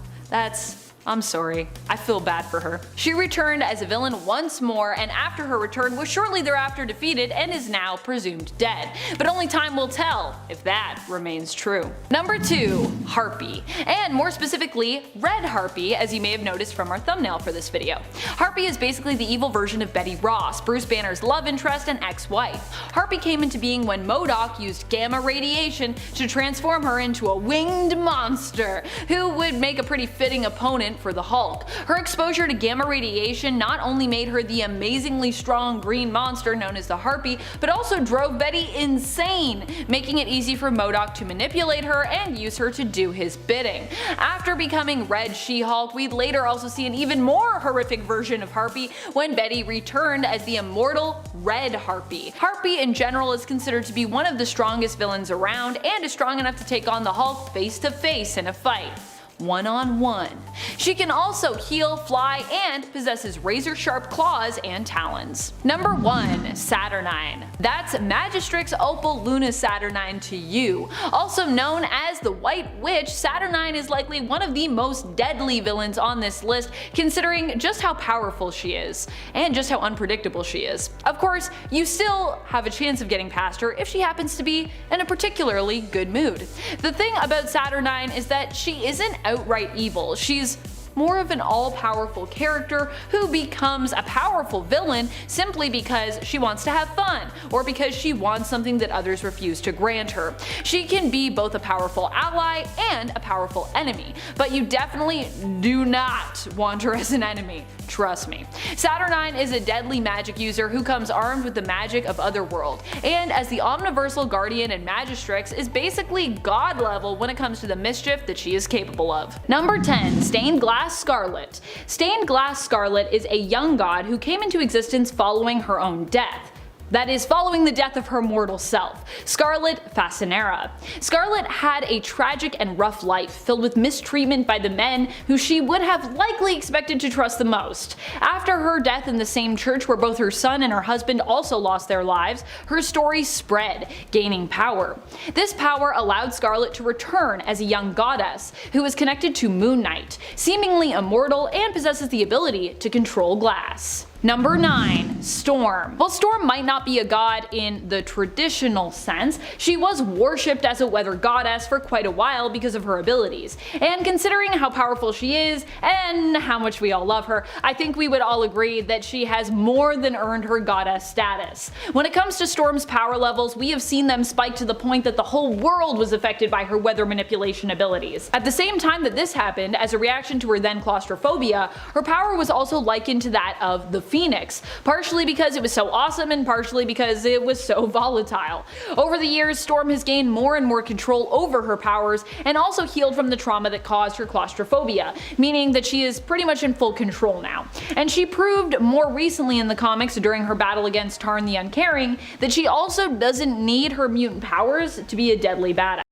I'm sorry. I feel bad for her. She returned as a villain once more, and after her return was shortly thereafter defeated and is now presumed dead. But only time will tell if that remains true. Number 2. Harpy. And more specifically, Red Harpy, as you may have noticed from our thumbnail for this video. Harpy is basically the evil version of Betty Ross, Bruce Banner's love interest and ex-wife. Harpy came into being when MODOK used gamma radiation to transform her into a winged monster, who would make a pretty fitting opponent for the Hulk. Her exposure to gamma radiation not only made her the amazingly strong green monster known as the Harpy, but also drove Betty insane, making it easy for MODOK to manipulate her and use her to do his bidding. After becoming Red She-Hulk, we'd later also see an even more horrific version of Harpy when Betty returned as the immortal Red Harpy. Harpy in general is considered to be one of the strongest villains around and is strong enough to take on the Hulk face to face in a fight. One-on-one. She can also heal, fly, and possesses razor-sharp claws and talons. Number 1. Saturnine. That's Magistrix Opal Luna Saturnine to you. Also known as the White Witch, Saturnine is likely one of the most deadly villains on this list, considering just how powerful she is, and just how unpredictable she is. Of course, you still have a chance of getting past her if she happens to be in a particularly good mood. The thing about Saturnine is that she isn't outright evil. She's more of an all-powerful character who becomes a powerful villain simply because she wants to have fun, or because she wants something that others refuse to grant her. She can be both a powerful ally and a powerful enemy, but you definitely do not want her as an enemy. Trust me. Saturnine is a deadly magic user who comes armed with the magic of Otherworld, and as the Omniversal Guardian and Magistrix is basically god level when it comes to the mischief that she is capable of. Number 10. Stained Glass Scarlet. Stained Glass Scarlet is a young god who came into existence following her own death. That is, following the death of her mortal self, Scarlet Facinera. Scarlet had a tragic and rough life, filled with mistreatment by the men who she would have likely expected to trust the most. After her death in the same church where both her son and her husband also lost their lives, her story spread, gaining power. This power allowed Scarlet to return as a young goddess, who is connected to Moon Knight, seemingly immortal and possesses the ability to control glass. Number 9. Storm. While Storm might not be a god in the traditional sense, she was worshipped as a weather goddess for quite a while because of her abilities. And considering how powerful she is, and how much we all love her, I think we would all agree that she has more than earned her goddess status. When it comes to Storm's power levels, we have seen them spike to the point that the whole world was affected by her weather manipulation abilities. At the same time that this happened, as a reaction to her then claustrophobia, her power was also likened to that of the Phoenix, partially because it was so awesome and partially because it was so volatile. Over the years, Storm has gained more and more control over her powers and also healed from the trauma that caused her claustrophobia, meaning that she is pretty much in full control now. And she proved more recently in the comics during her battle against Tarn the Uncaring that she also doesn't need her mutant powers to be a deadly badass.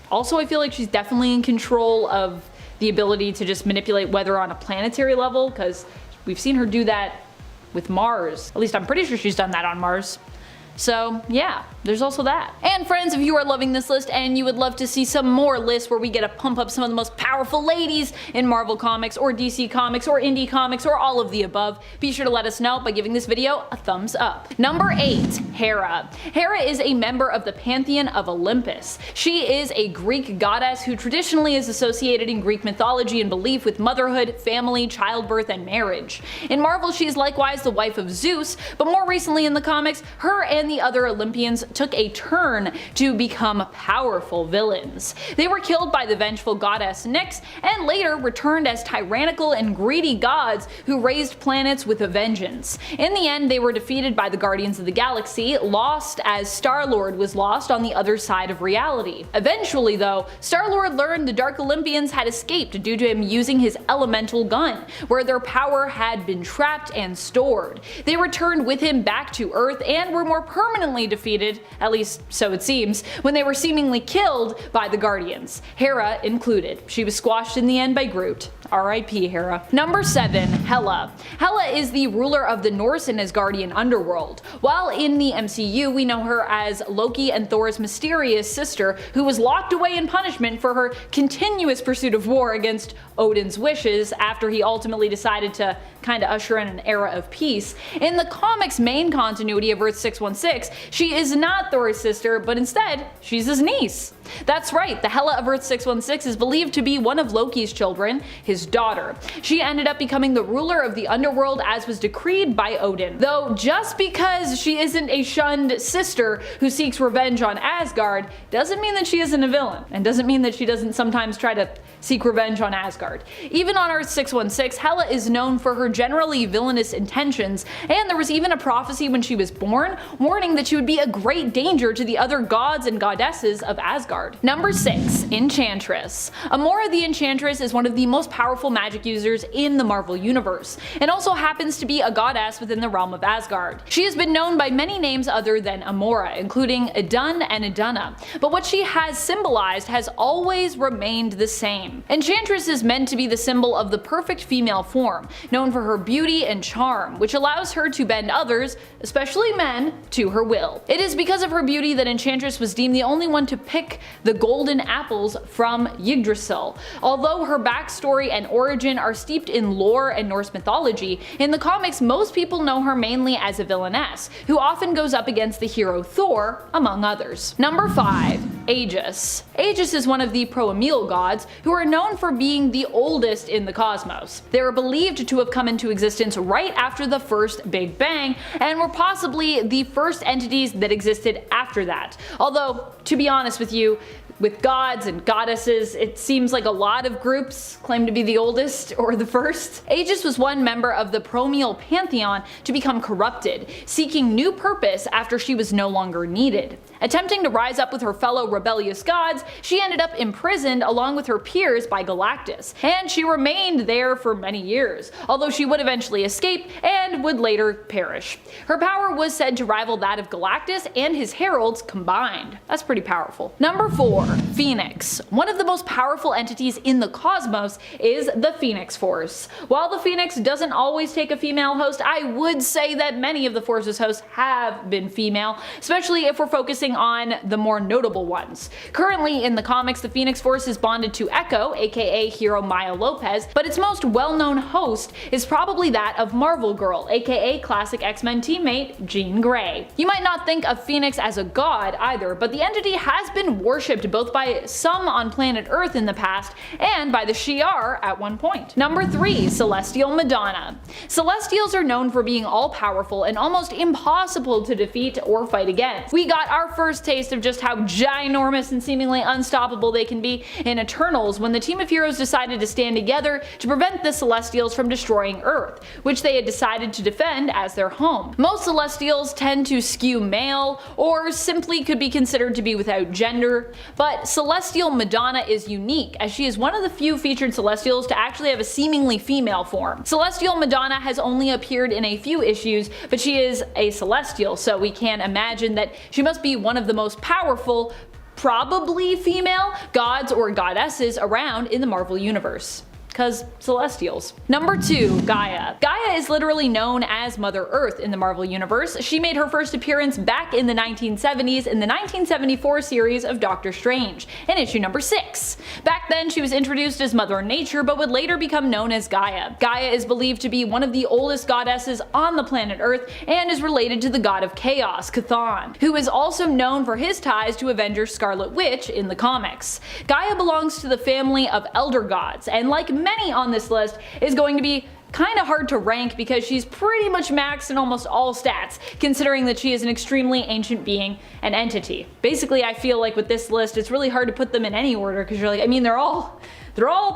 Also, I feel like she's definitely in control of the ability to just manipulate weather on a planetary level, because we've seen her do that with Mars. At least I'm pretty sure she's done that on Mars. So yeah, there's also that. And friends, if you are loving this list and you would love to see some more lists where we get to pump up some of the most powerful ladies in Marvel Comics or DC Comics or indie comics or all of the above, be sure to let us know by giving this video a thumbs up. Number 8. Hera. Hera is a member of the pantheon of Olympus. She is a Greek goddess who traditionally is associated in Greek mythology and belief with motherhood, family, childbirth, and marriage. In Marvel, she is likewise the wife of Zeus, but more recently in the comics, her and the other Olympians took a turn to become powerful villains. They were killed by the vengeful goddess Nyx and later returned as tyrannical and greedy gods who raised planets with a vengeance. In the end, they were defeated by the Guardians of the Galaxy, lost as Star-Lord was lost on the other side of reality. Eventually though, Star-Lord learned the Dark Olympians had escaped due to him using his elemental gun, where their power had been trapped and stored. They returned with him back to Earth and were more permanently defeated, at least so it seems, when they were seemingly killed by the Guardians, Hera included. She was squashed in the end by Groot. R.I.P. Hera. Number 7. Hela. Hela is the ruler of the Norse and Asgardian underworld. While in the MCU we know her as Loki and Thor's mysterious sister who was locked away in punishment for her continuous pursuit of war against Odin's wishes after he ultimately decided to kinda usher in an era of peace. In the comics main continuity of Earth 616, she is not Thor's sister, but instead, she's his niece. That's right, the Hela of Earth 616 is believed to be one of Loki's children, his daughter. She ended up becoming the ruler of the underworld as was decreed by Odin. Though just because she isn't a shunned sister who seeks revenge on Asgard doesn't mean that she isn't a villain, and doesn't mean that she doesn't sometimes try to seek revenge on Asgard. Even on Earth 616, Hela is known for her generally villainous intentions, and there was even a prophecy when she was born warning that she would be a great danger to the other gods and goddesses of Asgard. Number 6. Enchantress. Amora the Enchantress is one of the most powerful magic users in the Marvel Universe, and also happens to be a goddess within the realm of Asgard. She has been known by many names other than Amora, including Idun and Idunna, but what she has symbolized has always remained the same. Enchantress is meant to be the symbol of the perfect female form, known for her beauty and charm, which allows her to bend others, especially men, to her will. It is because of her beauty that Enchantress was deemed the only one to pick the golden apples from Yggdrasil. Although her backstory and origin are steeped in lore and Norse mythology, in the comics most people know her mainly as a villainess, who often goes up against the hero Thor, among others. Number 5. Aegis. Aegis is one of the Proemil gods, who are known for being the oldest in the cosmos. They are believed to have come into existence right after the first Big Bang, and were possibly the first entities that existed after that. Although, to be honest with you, with gods and goddesses, it seems like a lot of groups claim to be the oldest or the first. Aegis was one member of the Proemil pantheon to become corrupted, seeking new purpose after she was no longer needed. Attempting to rise up with her fellow rebellious gods, she ended up imprisoned along with her peers by Galactus, and she remained there for many years, although she would eventually escape and would later perish. Her power was said to rival that of Galactus and his heralds combined. That's pretty powerful. Number 4. Phoenix. One of the most powerful entities in the cosmos is the Phoenix Force. While the Phoenix doesn't always take a female host, I would say that many of the Force's hosts have been female, especially if we're focusing on the more notable ones. Currently in the comics, the Phoenix Force is bonded to Echo, aka hero Maya Lopez, but its most well-known host is probably that of Marvel Girl, aka classic X-Men teammate Jean Grey. You might not think of Phoenix as a god either, but the entity has been worshipped both by some on planet Earth in the past and by the Shi'ar at one point. Number 3. Celestial Madonna. Celestials are known for being all-powerful and almost impossible to defeat or fight against. We got our first taste of just how ginormous and seemingly unstoppable they can be in Eternals when the team of heroes decided to stand together to prevent the Celestials from destroying Earth, which they had decided to defend as their home. Most Celestials tend to skew male, or simply could be considered to be without gender, but Celestial Madonna is unique, as she is one of the few featured Celestials to actually have a seemingly female form. Celestial Madonna has only appeared in a few issues, but she is a Celestial, so we can imagine that she must be one of the most powerful, probably female, gods or goddesses around in the Marvel Universe. Cause Celestials. Number 2. Gaia. Gaia is literally known as Mother Earth in the Marvel Universe. She made her first appearance back in the 1970s in the 1974 series of Doctor Strange, in issue number 6. Back then she was introduced as Mother Nature, but would later become known as Gaia. Gaia is believed to be one of the oldest goddesses on the planet Earth and is related to the god of chaos, Chthon, who is also known for his ties to Avenger Scarlet Witch in the comics. Gaia belongs to the family of elder gods, and like many on this list, is going to be kinda hard to rank because she's pretty much maxed in almost all stats, considering that she is an extremely ancient being and entity. Basically, I feel like with this list, it's really hard to put them in any order because you're like, I mean, they're all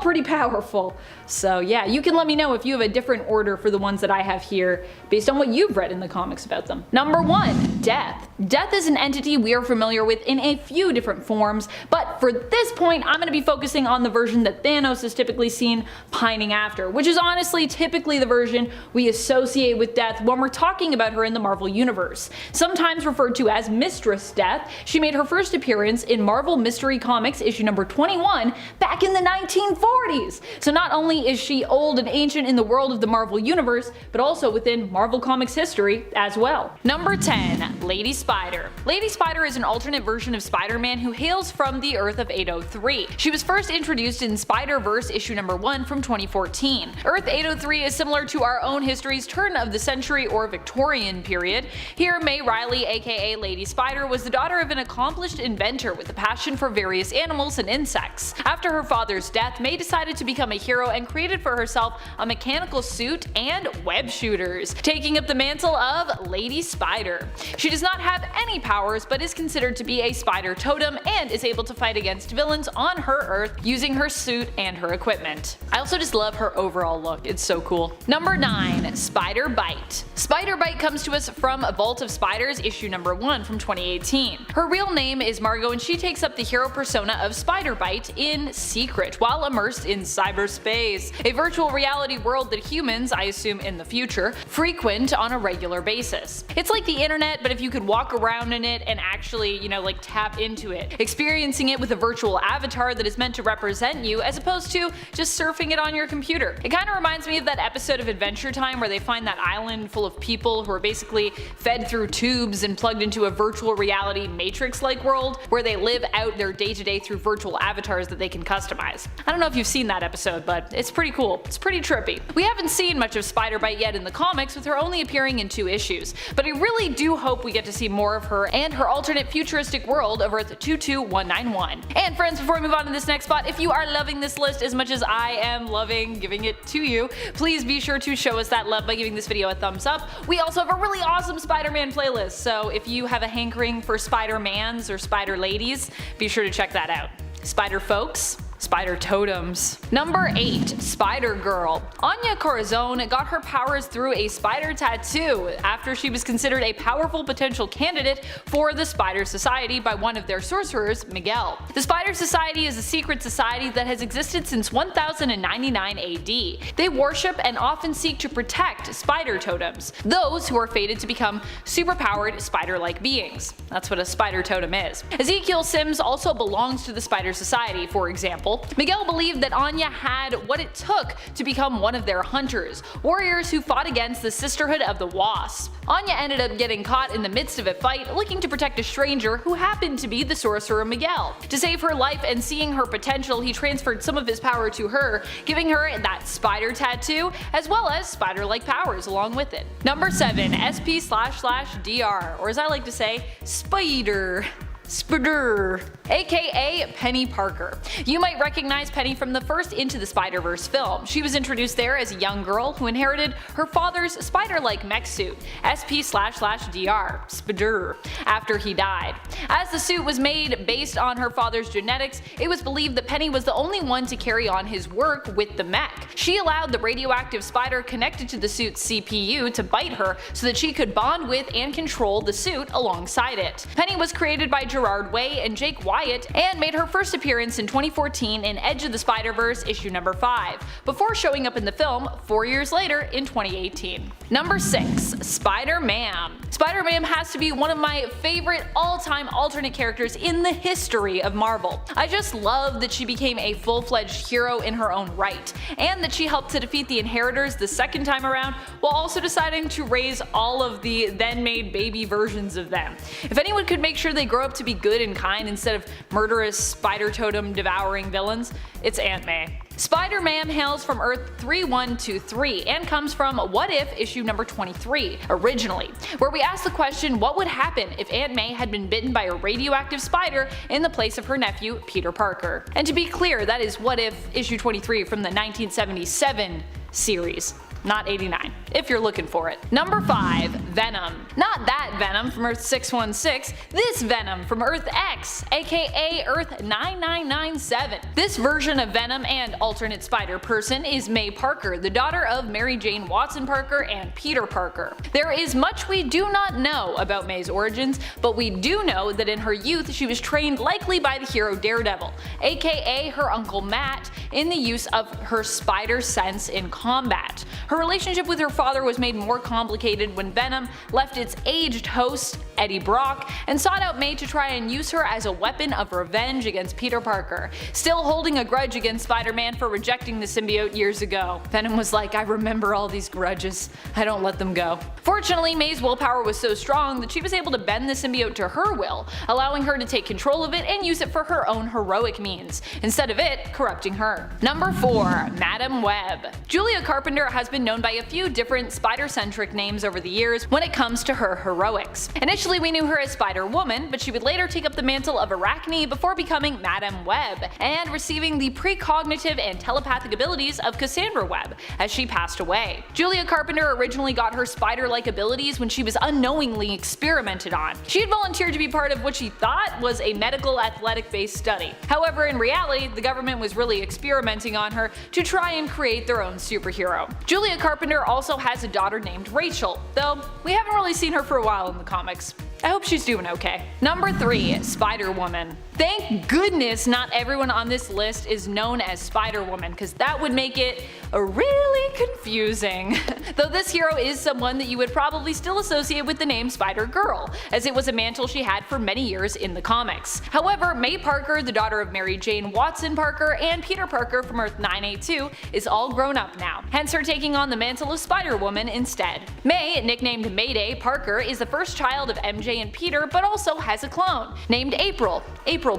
pretty powerful. So yeah, you can let me know if you have a different order for the ones that I have here based on what you've read in the comics about them. Number 1. Death. Death is an entity we are familiar with in a few different forms, but for this point I'm going to be focusing on the version that Thanos is typically seen pining after, which is honestly typically the version we associate with Death when we're talking about her in the Marvel Universe. Sometimes referred to as Mistress Death, she made her first appearance in Marvel Mystery Comics issue number 21 back in the 1940s. So not only is she old and ancient in the world of the Marvel Universe, but also within Marvel Comics history as well. Number 10. Lady Spider. Lady Spider is an alternate version of Spider-Man who hails from the Earth of 803. She was first introduced in Spider-Verse issue number 1 from 2014. Earth 803 is similar to our own history's turn of the century or Victorian period. Here, May Riley, aka Lady Spider, was the daughter of an accomplished inventor with a passion for various animals and insects. After her father's death, May decided to become a hero and created for herself a mechanical suit and web shooters, taking up the mantle of Lady Spider. She does not have any powers, but is considered to be a spider totem and is able to fight against villains on her Earth using her suit and her equipment. I also just love her overall look, it's so cool. Number 9. Spider Bite. Spider Bite comes to us from Vault of Spiders issue number 1 from 2018. Her real name is Margot and she takes up the hero persona of Spider Bite in secret while immersed in cyberspace, a virtual reality world that humans, I assume in the future, frequent on a regular basis. It's like the internet, but if you could walk around in it and actually, like tap into it, experiencing it with a virtual avatar that is meant to represent you as opposed to just surfing it on your computer. It kind of reminds me of that episode of Adventure Time where they find that island full of people who are basically fed through tubes and plugged into a virtual reality Matrix-like world where they live out their day-to-day through virtual avatars that they can customize. I don't know if you've seen that episode, but it's pretty cool. It's pretty trippy. We haven't seen much of Spider Bite yet in the comics, with her only appearing in 2 issues, but I really do hope we get to see more of her and her alternate futuristic world of Earth 22191. And friends, before we move on to this next spot, if you are loving this list as much as I am loving giving it to you, please be sure to show us that love by giving this video a thumbs up. We also have a really awesome Spider-Man playlist, so if you have a hankering for Spider-Mans or Spider-Ladies, be sure to check that out. Spider folks, Spider totems. Number 8. Spider Girl. Anya Corazon got her powers through a spider tattoo after she was considered a powerful potential candidate for the Spider Society by one of their sorcerers, Miguel. The Spider Society is a secret society that has existed since 1099 AD. They worship and often seek to protect spider totems, those who are fated to become superpowered spider-like beings. That's what a spider totem is. Ezekiel Sims also belongs to the Spider Society, for example. Miguel believed that Anya had what it took to become one of their hunters, warriors who fought against the Sisterhood of the Wasp. Anya ended up getting caught in the midst of a fight looking to protect a stranger who happened to be the sorcerer Miguel. To save her life and seeing her potential, he transferred some of his power to her, giving her that spider tattoo as well as spider-like powers along with it. Number 7. SP//DR, or as I like to say, Spider. Spider, aka Penny Parker. You might recognize Penny from the first Into the Spider-Verse film. She was introduced there as a young girl who inherited her father's spider-like mech suit, SP//DR, Spider, after he died. As the suit was made based on her father's genetics, it was believed that Penny was the only one to carry on his work with the mech. She allowed the radioactive spider connected to the suit's CPU to bite her so that she could bond with and control the suit alongside it. Penny was created by Gerard Way and Jake Wyatt, and made her first appearance in 2014 in Edge of the Spider-Verse issue number 5, before showing up in the film 4 years later in 2018. Number 6. Spider-Man. Spider-Man has to be one of my favorite all-time alternate characters in the history of Marvel. I just love that she became a full-fledged hero in her own right, and that she helped to defeat the Inheritors the second time around while also deciding to raise all of the then-made baby versions of them. If anyone could make sure they grow up to be good and kind instead of murderous spider totem devouring villains, it's Aunt May. Spider-Man hails from Earth 3123 and comes from What If issue number 23 originally, where we asked the question what would happen if Aunt May had been bitten by a radioactive spider in the place of her nephew Peter Parker. And to be clear, that is What If issue 23 from the 1977 series. Not 89, if you're looking for it. Number 5. Venom. Not that Venom from Earth 616, this Venom from Earth X, aka Earth 9997. This version of Venom and alternate spider person is May Parker, the daughter of Mary Jane Watson Parker and Peter Parker. There is much we do not know about May's origins, but we do know that in her youth she was trained likely by the hero Daredevil, aka her uncle Matt, in the use of her spider sense in combat. Her relationship with her father was made more complicated when Venom left its aged host, Eddie Brock, and sought out May to try and use her as a weapon of revenge against Peter Parker, still holding a grudge against Spider-Man for rejecting the symbiote years ago. Venom was like, I remember all these grudges, I don't let them go. Fortunately, May's willpower was so strong that she was able to bend the symbiote to her will, allowing her to take control of it and use it for her own heroic means, instead of it corrupting her. Number 4. Madam Web. Julia Carpenter has been known by a few different spider-centric names over the years when it comes to her heroics. Initially we knew her as Spider-Woman, but she would later take up the mantle of Arachne before becoming Madam Web, and receiving the precognitive and telepathic abilities of Cassandra Webb as she passed away. Julia Carpenter originally got her spider-like abilities when she was unknowingly experimented on. She had volunteered to be part of what she thought was a medical athletic-based study. However, in reality, the government was really experimenting on her to try and create their own superhero. Julia Carpenter also has a daughter named Rachel, though we haven't really seen her for a while in the comics. I hope she's doing okay. Number 3. Spider-Woman. Thank goodness not everyone on this list is known as Spider-Woman, because that would make it really confusing. Though this hero is someone that you would probably still associate with the name Spider-Girl, as it was a mantle she had for many years in the comics. However, May Parker, the daughter of Mary Jane Watson Parker and Peter Parker from Earth 982, is all grown up now, hence her taking on the mantle of Spider-Woman instead. May, nicknamed Mayday Parker, is the first child of MJ and Peter, but also has a clone, named April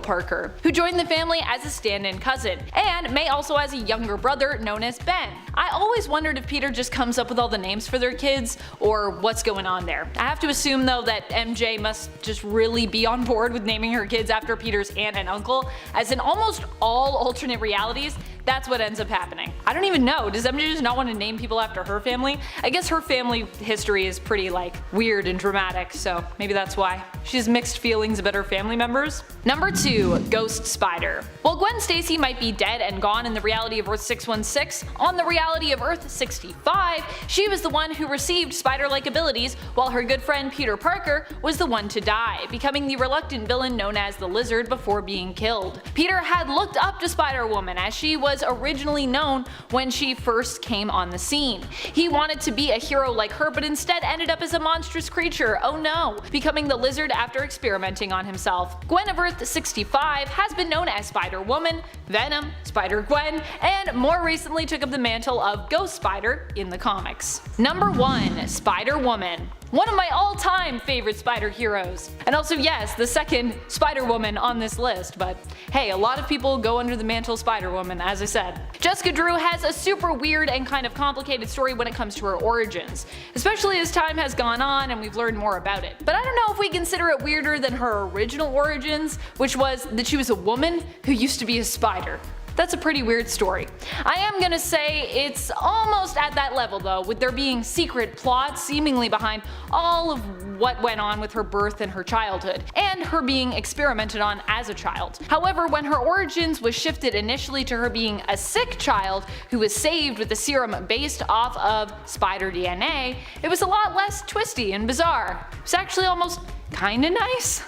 Parker, who joined the family as a stand-in cousin, and May also has a younger brother known as Ben. I always wondered if Peter just comes up with all the names for their kids, or what's going on there. I have to assume though that MJ must just really be on board with naming her kids after Peter's aunt and uncle, as in almost all alternate realities, that's what ends up happening. I don't even know, does MJ just not want to name people after her family? I guess her family history is pretty weird and dramatic, so maybe that's why. She has mixed feelings about her family members. Number 2. Ghost Spider. While Gwen Stacy might be dead and gone in the reality of Earth 616, on the reality of Earth 65, she was the one who received spider-like abilities, while her good friend Peter Parker was the one to die, becoming the reluctant villain known as the Lizard before being killed. Peter had looked up to Spider-Woman as she was originally known when she first came on the scene. He wanted to be a hero like her, but instead ended up as a monstrous creature, oh no, becoming the Lizard after experimenting on himself. Gwen of Earth 65 has been known as Spider-Woman, Venom, Spider-Gwen, and more recently took up the mantle of Ghost Spider in the comics. Number 1. Spider-Woman. One of my all-time favorite spider heroes. And also yes, the second Spider-Woman on this list, but hey, a lot of people go under the mantle Spider-Woman, as I said. Jessica Drew has a super weird and kind of complicated story when it comes to her origins, especially as time has gone on and we've learned more about it. But I don't know if we consider it weirder than her original origins, which was that she was a woman who used to be a spider. That's a pretty weird story. I am gonna say it's almost at that level though, with there being secret plots seemingly behind all of what went on with her birth and her childhood, and her being experimented on as a child. However, when her origins was shifted initially to her being a sick child who was saved with a serum based off of spider DNA, it was a lot less twisty and bizarre. It was actually almost kinda nice.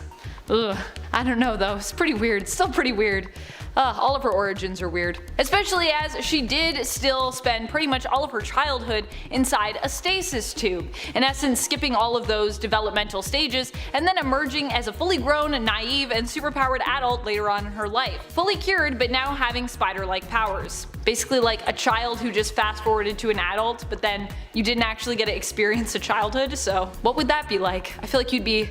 Ugh, I don't know though, it's pretty weird, still pretty weird. All of her origins are weird. Especially as she did still spend pretty much all of her childhood inside a stasis tube, in essence skipping all of those developmental stages and then emerging as a fully grown, naive, and superpowered adult later on in her life. Fully cured, but now having spider-like powers. Basically like a child who just fast forwarded to an adult, but then you didn't actually get to experience a childhood, so what would that be like? I feel like you'd be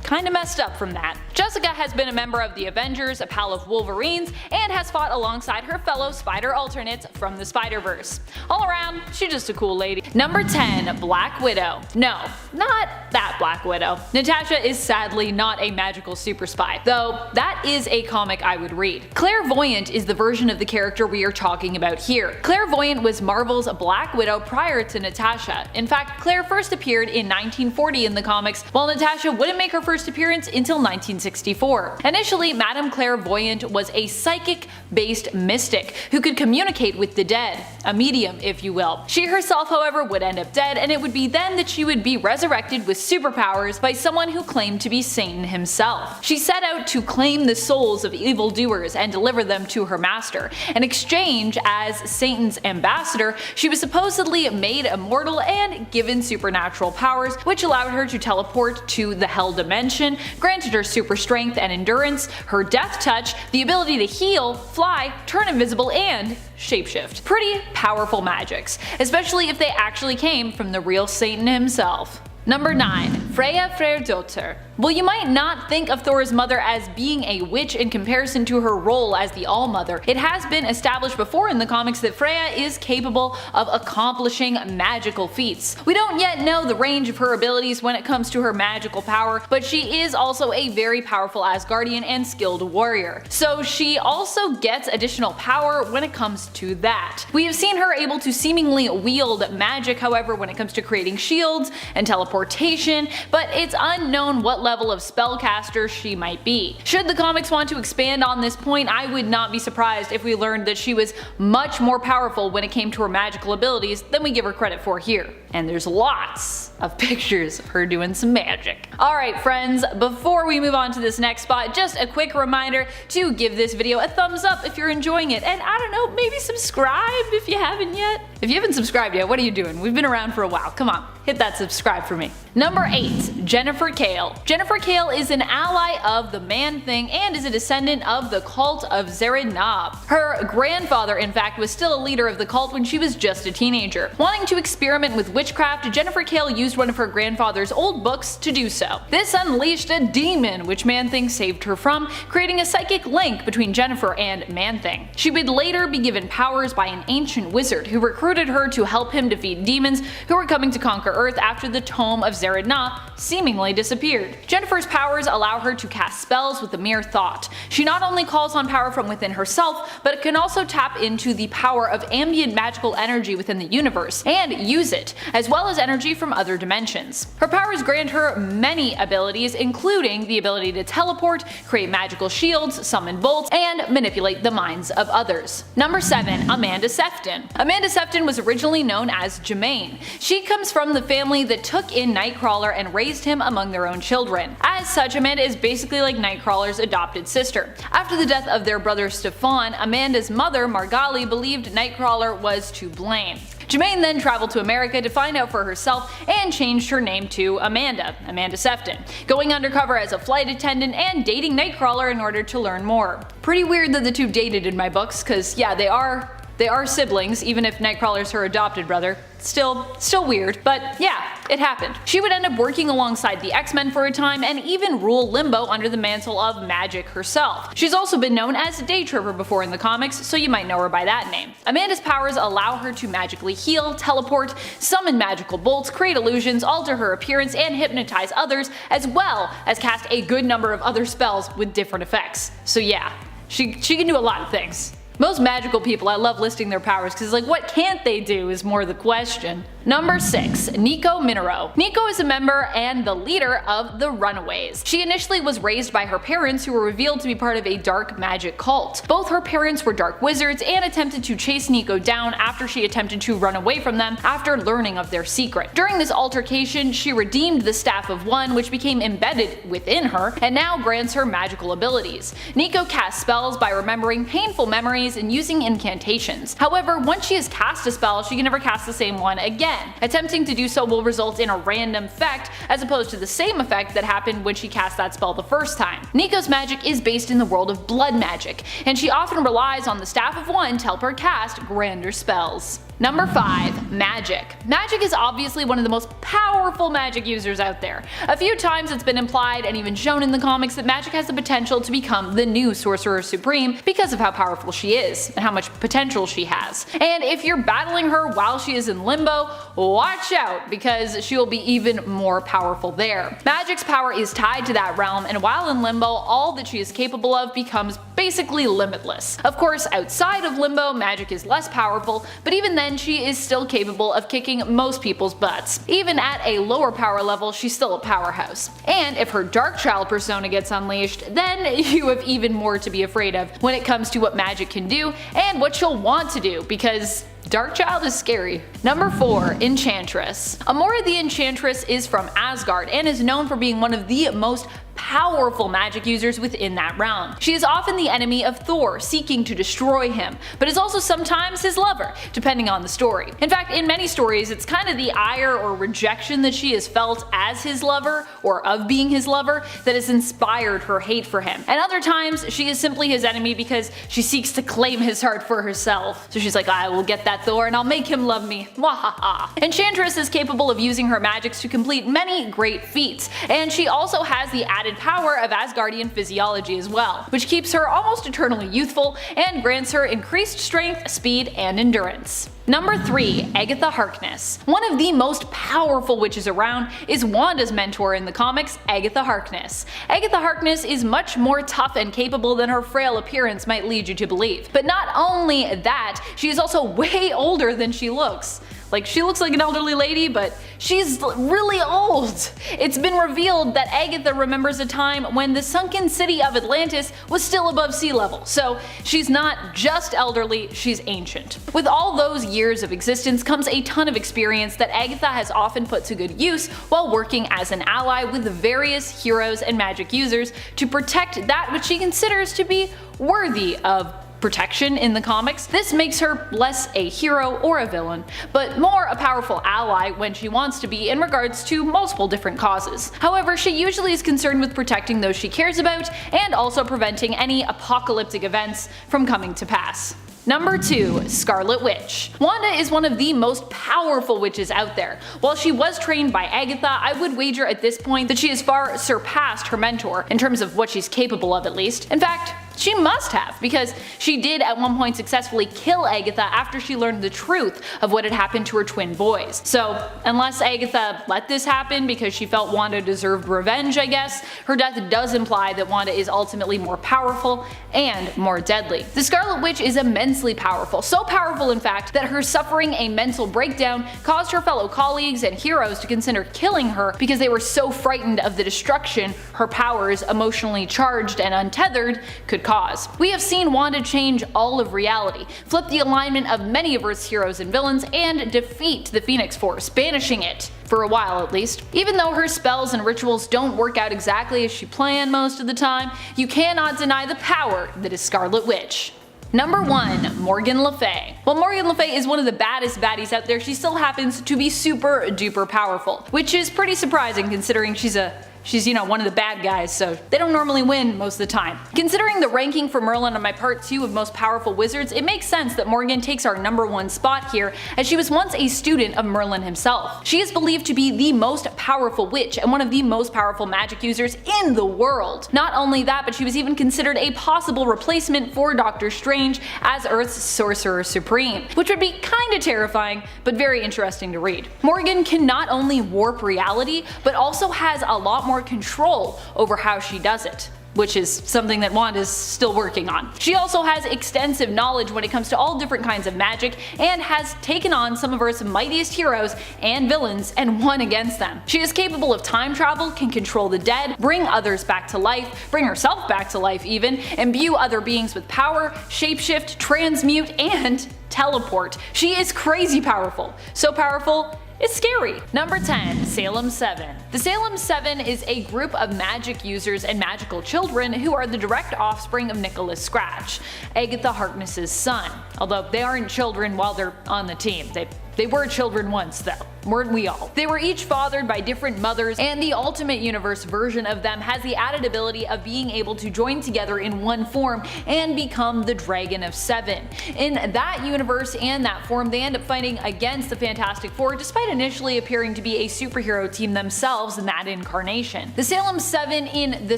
kinda messed up from that. Jessica has been a member of the Avengers, a pal of Wolverine's, and has fought alongside her fellow spider alternates from the Spider-Verse. All around, she's just a cool lady. Number 10. Black Widow. No, not that Black Widow. Natasha is sadly not a magical super spy, though that is a comic I would read. Clairvoyant is the version of the character we are talking about here. Clairvoyant was Marvel's Black Widow prior to Natasha. In fact, Claire first appeared in 1940 in the comics, while Natasha wouldn't make her first appearance until 1964. Initially, Madame Clairvoyant was a psychic-based mystic who could communicate with the dead, a medium if you will. She herself, however, would end up dead, and it would be then that she would be resurrected with superpowers by someone who claimed to be Satan himself. She set out to claim the souls of evildoers and deliver them to her master. In exchange, as Satan's ambassador, she was supposedly made immortal and given supernatural powers, which allowed her to teleport to the Hell Dimension, granted her super strength and endurance, her death touch, the ability to heal, fly, turn invisible, and shapeshift. Pretty powerful magics, especially if they actually came from the real Satan himself. Number 9. Freya Freyrdottir. While you might not think of Thor's mother as being a witch in comparison to her role as the All-Mother, it has been established before in the comics that Freya is capable of accomplishing magical feats. We don't yet know the range of her abilities when it comes to her magical power, but she is also a very powerful Asgardian and skilled warrior. So she also gets additional power when it comes to that. We have seen her able to seemingly wield magic, however, when it comes to creating shields and teleportation, but it's unknown what level of spellcaster she might be. Should the comics want to expand on this point, I would not be surprised if we learned that she was much more powerful when it came to her magical abilities than we give her credit for here. And there's lots of pictures of her doing some magic. Alright friends, before we move on to this next spot, just a quick reminder to give this video a thumbs up if you're enjoying it, and I don't know, maybe subscribe if you haven't yet. If you haven't subscribed yet, what are you doing? We've been around for a while, come on, hit that subscribe for me. Number 8. Jennifer Kale. Jennifer Kale is an ally of the Man-Thing and is a descendant of the cult of Zered-Nab. Her grandfather, in fact, was still a leader of the cult when she was just a teenager. Wanting to experiment with witchcraft, Jennifer Kale used one of her grandfather's old books to do so. This unleashed a demon, which Man-Thing saved her from, creating a psychic link between Jennifer and Man-Thing. She would later be given powers by an ancient wizard who recruited her to help him defeat demons who were coming to conquer Earth after the Tome of Zered-Nab seemingly disappeared. Jennifer's powers allow her to cast spells with a mere thought. She not only calls on power from within herself, but can also tap into the power of ambient magical energy within the universe and use it, as well as energy from other dimensions. Her powers grant her many abilities, including the ability to teleport, create magical shields, summon bolts, and manipulate the minds of others. Number 7. Amanda Sefton. Amanda Sefton was originally known as Jemaine. She comes from the family that took in Nightcrawler and raised him among their own children. As such, Amanda is basically like Nightcrawler's adopted sister. After the death of their brother Stefan, Amanda's mother, Margali, believed Nightcrawler was to blame. Jemaine then traveled to America to find out for herself and changed her name to Amanda Sefton, going undercover as a flight attendant and dating Nightcrawler in order to learn more. Pretty weird that the two dated in my books, cause yeah, they are siblings, even if Nightcrawler's her adopted brother. Still weird, but yeah, it happened. She would end up working alongside the X-Men for a time and even rule Limbo under the mantle of magic herself. She's also been known as Day Tripper before in the comics, so you might know her by that name. Amanda's powers allow her to magically heal, teleport, summon magical bolts, create illusions, alter her appearance, and hypnotize others, as well as cast a good number of other spells with different effects. So yeah, she can do a lot of things. Most magical people, I love listing their powers because like what can't they do is more the question. Number 6. Nico Minero. Nico is a member and the leader of the Runaways. She initially was raised by her parents who were revealed to be part of a dark magic cult. Both her parents were dark wizards and attempted to chase Nico down after she attempted to run away from them after learning of their secret. During this altercation, she redeemed the Staff of One, which became embedded within her and now grants her magical abilities. Nico casts spells by remembering painful memories and using incantations. However, once she has cast a spell, she can never cast the same one again. Attempting to do so will result in a random effect as opposed to the same effect that happened when she cast that spell the first time. Nico's magic is based in the world of blood magic, and she often relies on the Staff of One to help her cast grander spells. Number 5. Magic. Magic is obviously one of the most powerful magic users out there. A few times it's been implied and even shown in the comics that magic has the potential to become the new Sorcerer Supreme because of how powerful she is and how much potential she has. And if you're battling her while she is in limbo, watch out because she will be even more powerful there. Magic's power is tied to that realm, and while in limbo, all that she is capable of becomes basically limitless. Of course, outside of limbo, magic is less powerful, but even then she is still capable of kicking most people's butts. Even at a lower power level, she's still a powerhouse. And if her Dark Child persona gets unleashed, then you have even more to be afraid of when it comes to what magic can do and what she'll want to do, because Dark Child is scary. Number 4. Enchantress. Amora the Enchantress is from Asgard and is known for being one of the most powerful magic users within that realm. She is often the enemy of Thor, seeking to destroy him, but is also sometimes his lover, depending on the story. In fact, in many stories, it's kind of the ire or rejection that she has felt as his lover, or of being his lover, that has inspired her hate for him. And other times, she is simply his enemy because she seeks to claim his heart for herself. So she's like, I will get that Thor and I'll make him love me. Wahaha. Enchantress is capable of using her magics to complete many great feats, and she also has the added power of Asgardian physiology as well, which keeps her almost eternally youthful and grants her increased strength, speed, and endurance. Number 3. Agatha Harkness. One of the most powerful witches around is Wanda's mentor in the comics, Agatha Harkness. Agatha Harkness is much more tough and capable than her frail appearance might lead you to believe. But not only that, she is also way older than she looks. Like, she looks like an elderly lady, but she's really old. It's been revealed that Agatha remembers a time when the sunken city of Atlantis was still above sea level, so she's not just elderly, she's ancient. With all those years of existence comes a ton of experience that Agatha has often put to good use while working as an ally with various heroes and magic users to protect that which she considers to be worthy of protection in the comics. This makes her less a hero or a villain, but more a powerful ally when she wants to be in regards to multiple different causes. However, she usually is concerned with protecting those she cares about and also preventing any apocalyptic events from coming to pass. Number 2. Scarlet Witch. Wanda is one of the most powerful witches out there. While she was trained by Agatha, I would wager at this point that she has far surpassed her mentor in terms of what she's capable of, at least. In fact, she must have, because she did at one point successfully kill Agatha after she learned the truth of what had happened to her twin boys. So unless Agatha let this happen because she felt Wanda deserved revenge, I guess, her death does imply that Wanda is ultimately more powerful and more deadly. The Scarlet Witch is immensely powerful, so powerful in fact that her suffering a mental breakdown caused her fellow colleagues and heroes to consider killing her because they were so frightened of the destruction her powers, emotionally charged and untethered, could cause. We have seen Wanda change all of reality, flip the alignment of many of Earth's heroes and villains, and defeat the Phoenix Force, banishing it. For a while at least. Even though her spells and rituals don't work out exactly as she planned most of the time, you cannot deny the power that is Scarlet Witch. Number 1. Morgan Le Fay. While Morgan Le Fay is one of the baddest baddies out there, she still happens to be super duper powerful, which is pretty surprising considering she's one of the bad guys, so they don't normally win most of the time. Considering the ranking for Merlin on my part 2 of most powerful wizards, it makes sense that Morgan takes our number 1 spot here, as she was once a student of Merlin himself. She is believed to be the most powerful witch and one of the most powerful magic users in the world. Not only that, but she was even considered a possible replacement for Doctor Strange as Earth's Sorcerer Supreme, which would be kinda terrifying, but very interesting to read. Morgan can not only warp reality, but also has a lot more control over how she does it. which is something that Wanda's still working on. She also has extensive knowledge when it comes to all different kinds of magic and has taken on some of Earth's mightiest heroes and villains and won against them. She is capable of time travel, can control the dead, bring others back to life, bring herself back to life even, imbue other beings with power, shapeshift, transmute, and teleport. She is crazy powerful. So powerful, it's scary. Number 10. Salem 7. The Salem 7 is a group of magic users and magical children who are the direct offspring of Nicholas Scratch, Agatha Harkness's son. Although they aren't children while they're on the team. They were children once though, weren't we all? They were each fathered by different mothers, and the Ultimate Universe version of them has the added ability of being able to join together in one form and become the Dragon of Seven. In that universe and that form, they end up fighting against the Fantastic Four despite initially appearing to be a superhero team themselves in that incarnation. The Salem 7 in the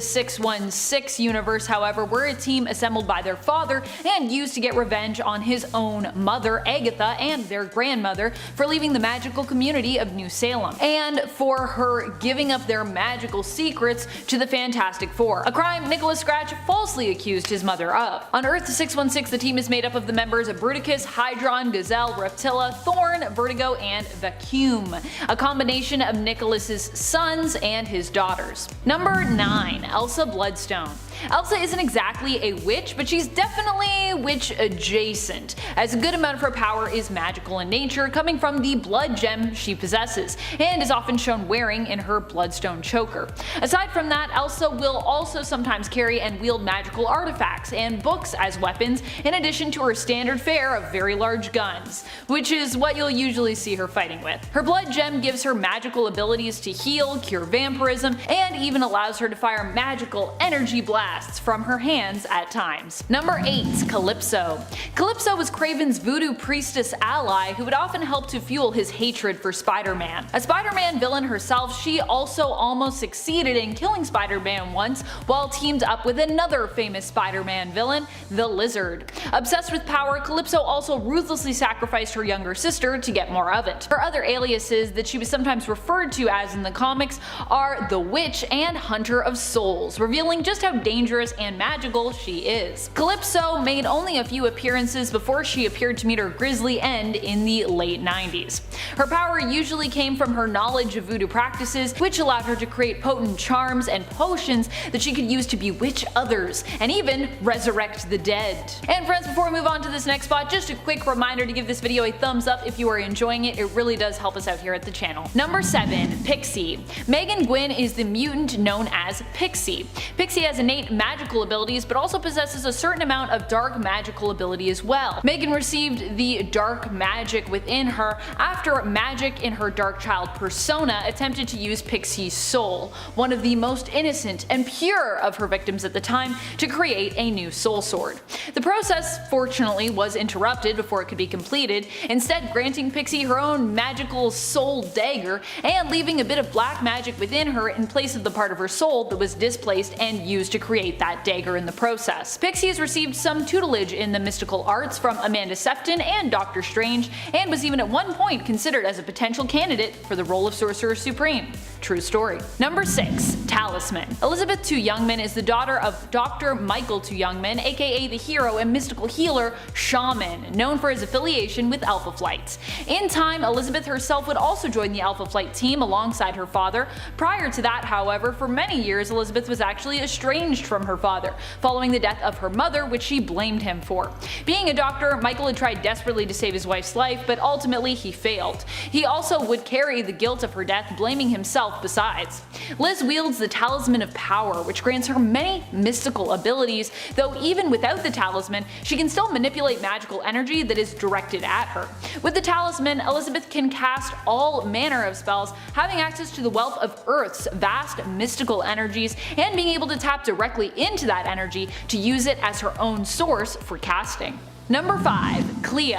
616 universe, however, were a team assembled by their father and used to get revenge on his own mother, Agatha, and their grandmother for leaving the magical community of New Salem, and for her giving up their magical secrets to the Fantastic Four, a crime Nicholas Scratch falsely accused his mother of. On Earth 616, the team is made up of the members of Bruticus, Hydron, Gazelle, Reptilla, Thorn, Vertigo, and Vacuum, a combination of Nicholas's sons and his daughters. Number 9. Elsa Bloodstone. Elsa isn't exactly a witch, but she's definitely witch adjacent, as a good amount of her power is magical in nature, coming from the blood gem she possesses, and is often shown wearing in her bloodstone choker. Aside from that, Elsa will also sometimes carry and wield magical artifacts and books as weapons, in addition to her standard fare of very large guns, which is what you'll usually see her fighting with. Her blood gem gives her magical abilities to heal, cure vampirism, and even allows her to fire magical energy blasts from her hands at times. Number 8. Calypso. Calypso was Kraven's voodoo priestess ally who would often help to fuel his hatred for Spider-Man. A Spider-Man villain herself, she also almost succeeded in killing Spider-Man once while teamed up with another famous Spider-Man villain, the Lizard. Obsessed with power, Calypso also ruthlessly sacrificed her younger sister to get more of it. Her other aliases that she was sometimes referred to as in the comics are the Witch and Hunter of Souls, revealing just how dangerous and magical she is. Calypso made only a few appearances before she appeared to meet her grisly end in the late 90s. Her power usually came from her knowledge of voodoo practices, which allowed her to create potent charms and potions that she could use to bewitch others, and even resurrect the dead. And friends, before we move on to this next spot, just a quick reminder to give this video a thumbs up if you are enjoying it. It really does help us out here at the channel. Number 7. Pixie. Megan Gwynn is the mutant known as Pixie. Pixie has innate magical abilities, but also possesses a certain amount of dark magical ability as well. Megan received the dark magic within her after magic in her Dark Child persona attempted to use Pixie's soul, one of the most innocent and pure of her victims at the time, to create a new soul sword. The process, fortunately, was interrupted before it could be completed, instead granting Pixie her own magical soul dagger and leaving a bit of black magic within her in place of the part of her soul that was displaced and used to create that dagger in the process. Pixie has received some tutelage in the mystical arts from Amanda Sefton and Doctor Strange, and was even at one point considered as a potential candidate for the role of Sorcerer Supreme. True story. Number 6. Talisman. Elizabeth Tu Youngman is the daughter of Dr. Michael Tu Youngman, aka the hero and mystical healer Shaman, known for his affiliation with Alpha Flight. In time, Elizabeth herself would also join the Alpha Flight team alongside her father. Prior to that, however, for many years Elizabeth was actually estranged from her father, following the death of her mother, which she blamed him for. Being a doctor, Michael had tried desperately to save his wife's life, but ultimately he failed. He also would carry the guilt of her death, blaming himself besides. Liz wields the Talisman of Power, which grants her many mystical abilities, though even without the talisman, she can still manipulate magical energy that is directed at her. With the talisman, Elizabeth can cast all manner of spells, having access to the wealth of Earth's vast mystical energies, and being able to tap directly into that energy to use it as her own source for casting. Number 5. Clea.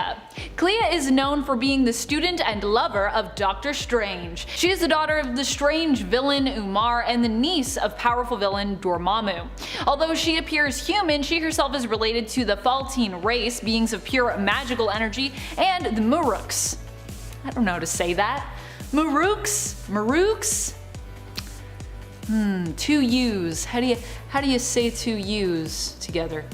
Clea is known for being the student and lover of Doctor Strange. She is the daughter of the strange villain Umar and the niece of powerful villain Dormammu. Although she appears human, she herself is related to the Faltine race, beings of pure magical energy, and the Muruks. I don't know how to say that. Muruks? Two U's. How do you say two U's together?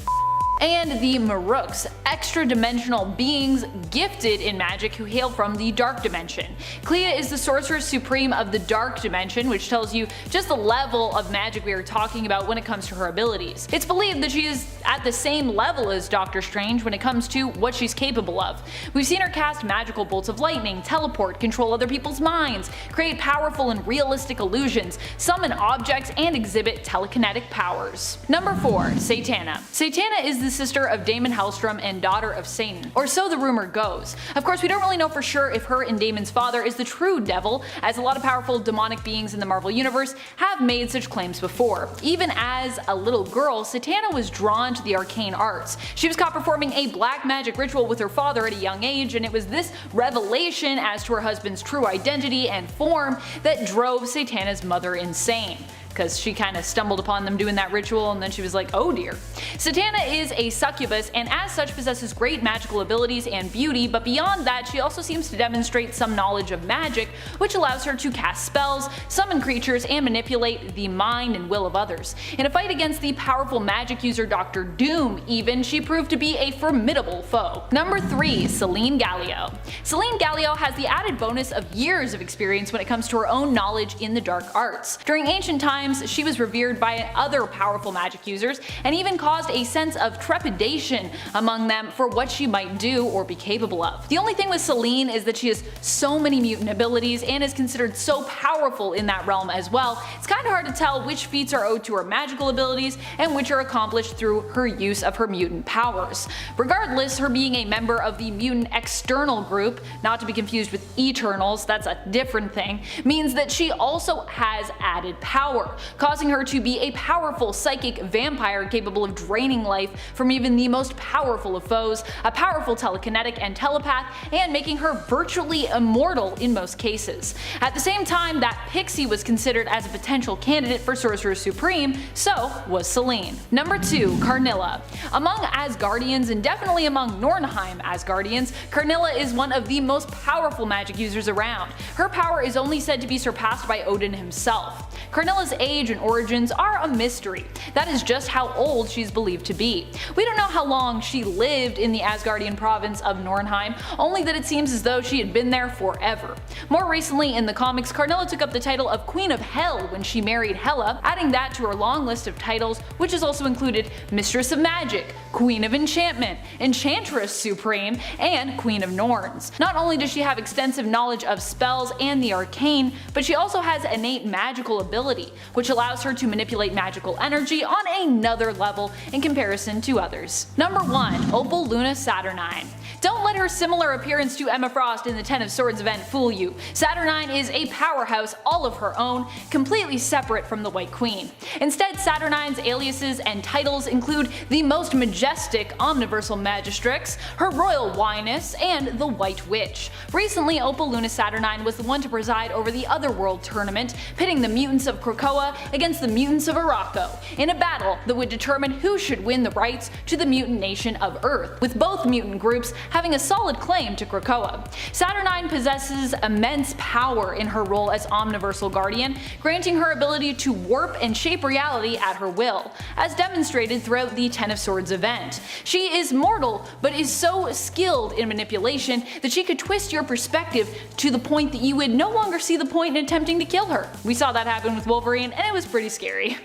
And the Maruks, extra-dimensional beings gifted in magic who hail from the Dark Dimension. Clea is the Sorceress Supreme of the Dark Dimension, which tells you just the level of magic we are talking about when it comes to her abilities. It's believed that she is at the same level as Doctor Strange when it comes to what she's capable of. We've seen her cast magical bolts of lightning, teleport, control other people's minds, create powerful and realistic illusions, summon objects, and exhibit telekinetic powers. Number 4. Satana. Satana is the sister of Damon Hellstrom and daughter of Satan, or so the rumor goes. Of course, we don't really know for sure if her and Damon's father is the true devil, as a lot of powerful demonic beings in the Marvel Universe have made such claims before. Even as a little girl, Satana was drawn to the arcane arts. She was caught performing a black magic ritual with her father at a young age, and it was this revelation as to her husband's true identity and form that drove Satana's mother insane, because she kind of stumbled upon them doing that ritual and then she was like, oh dear. Satana is a succubus and as such possesses great magical abilities and beauty, but beyond that she also seems to demonstrate some knowledge of magic, which allows her to cast spells, summon creatures, and manipulate the mind and will of others. In a fight against the powerful magic user Dr. Doom even, she proved to be a formidable foe. Number 3. Selene Gallio. Selene Gallio has the added bonus of years of experience when it comes to her own knowledge in the dark arts. During ancient times, she was revered by other powerful magic users and even caused a sense of trepidation among them for what she might do or be capable of. The only thing with Selene is that she has so many mutant abilities and is considered so powerful in that realm as well. It's kind of hard to tell which feats are owed to her magical abilities and which are accomplished through her use of her mutant powers. Regardless, her being a member of the mutant external group, not to be confused with Eternals, that's a different thing, means that she also has added power, causing her to be a powerful psychic vampire capable of draining life from even the most powerful of foes, a powerful telekinetic and telepath, and making her virtually immortal in most cases. At the same time that Pixie was considered as a potential candidate for Sorcerer Supreme, so was Selene. Number 2. Karnilla. Among Asgardians, and definitely among Nornheim Asgardians, Karnilla is one of the most powerful magic users around. Her power is only said to be surpassed by Odin himself. Karnilla's age and origins are a mystery. That is just how old she's believed to be. We don't know how long she lived in the Asgardian province of Nornheim, only that it seems as though she had been there forever. More recently in the comics, Karnilla took up the title of Queen of Hell when she married Hela, adding that to her long list of titles, which has also included Mistress of Magic, Queen of Enchantment, Enchantress Supreme, and Queen of Norns. Not only does she have extensive knowledge of spells and the arcane, but she also has innate magical ability, which allows her to manipulate magical energy on another level in comparison to others. Number 1. Opal Luna Saturnine. Don't let her similar appearance to Emma Frost in the Ten of Swords event fool you. Saturnine is a powerhouse all of her own, completely separate from the White Queen. Instead, Saturnine's aliases and titles include the most majestic Omniversal Magistrix, her Royal Highness, and the White Witch. Recently, Opal Luna Saturnine was the one to preside over the Otherworld tournament, pitting the mutants of Krakoa against the mutants of Arakko, in a battle that would determine who should win the rights to the mutant nation of Earth, with both mutant groups having a solid claim to Krakoa. Saturnine possesses immense power in her role as Omniversal Guardian, granting her ability to warp and shape reality at her will, as demonstrated throughout the Ten of Swords event. She is mortal, but is so skilled in manipulation that she could twist your perspective to the point that you would no longer see the point in attempting to kill her. We saw that happen with Wolverine, and it was pretty scary.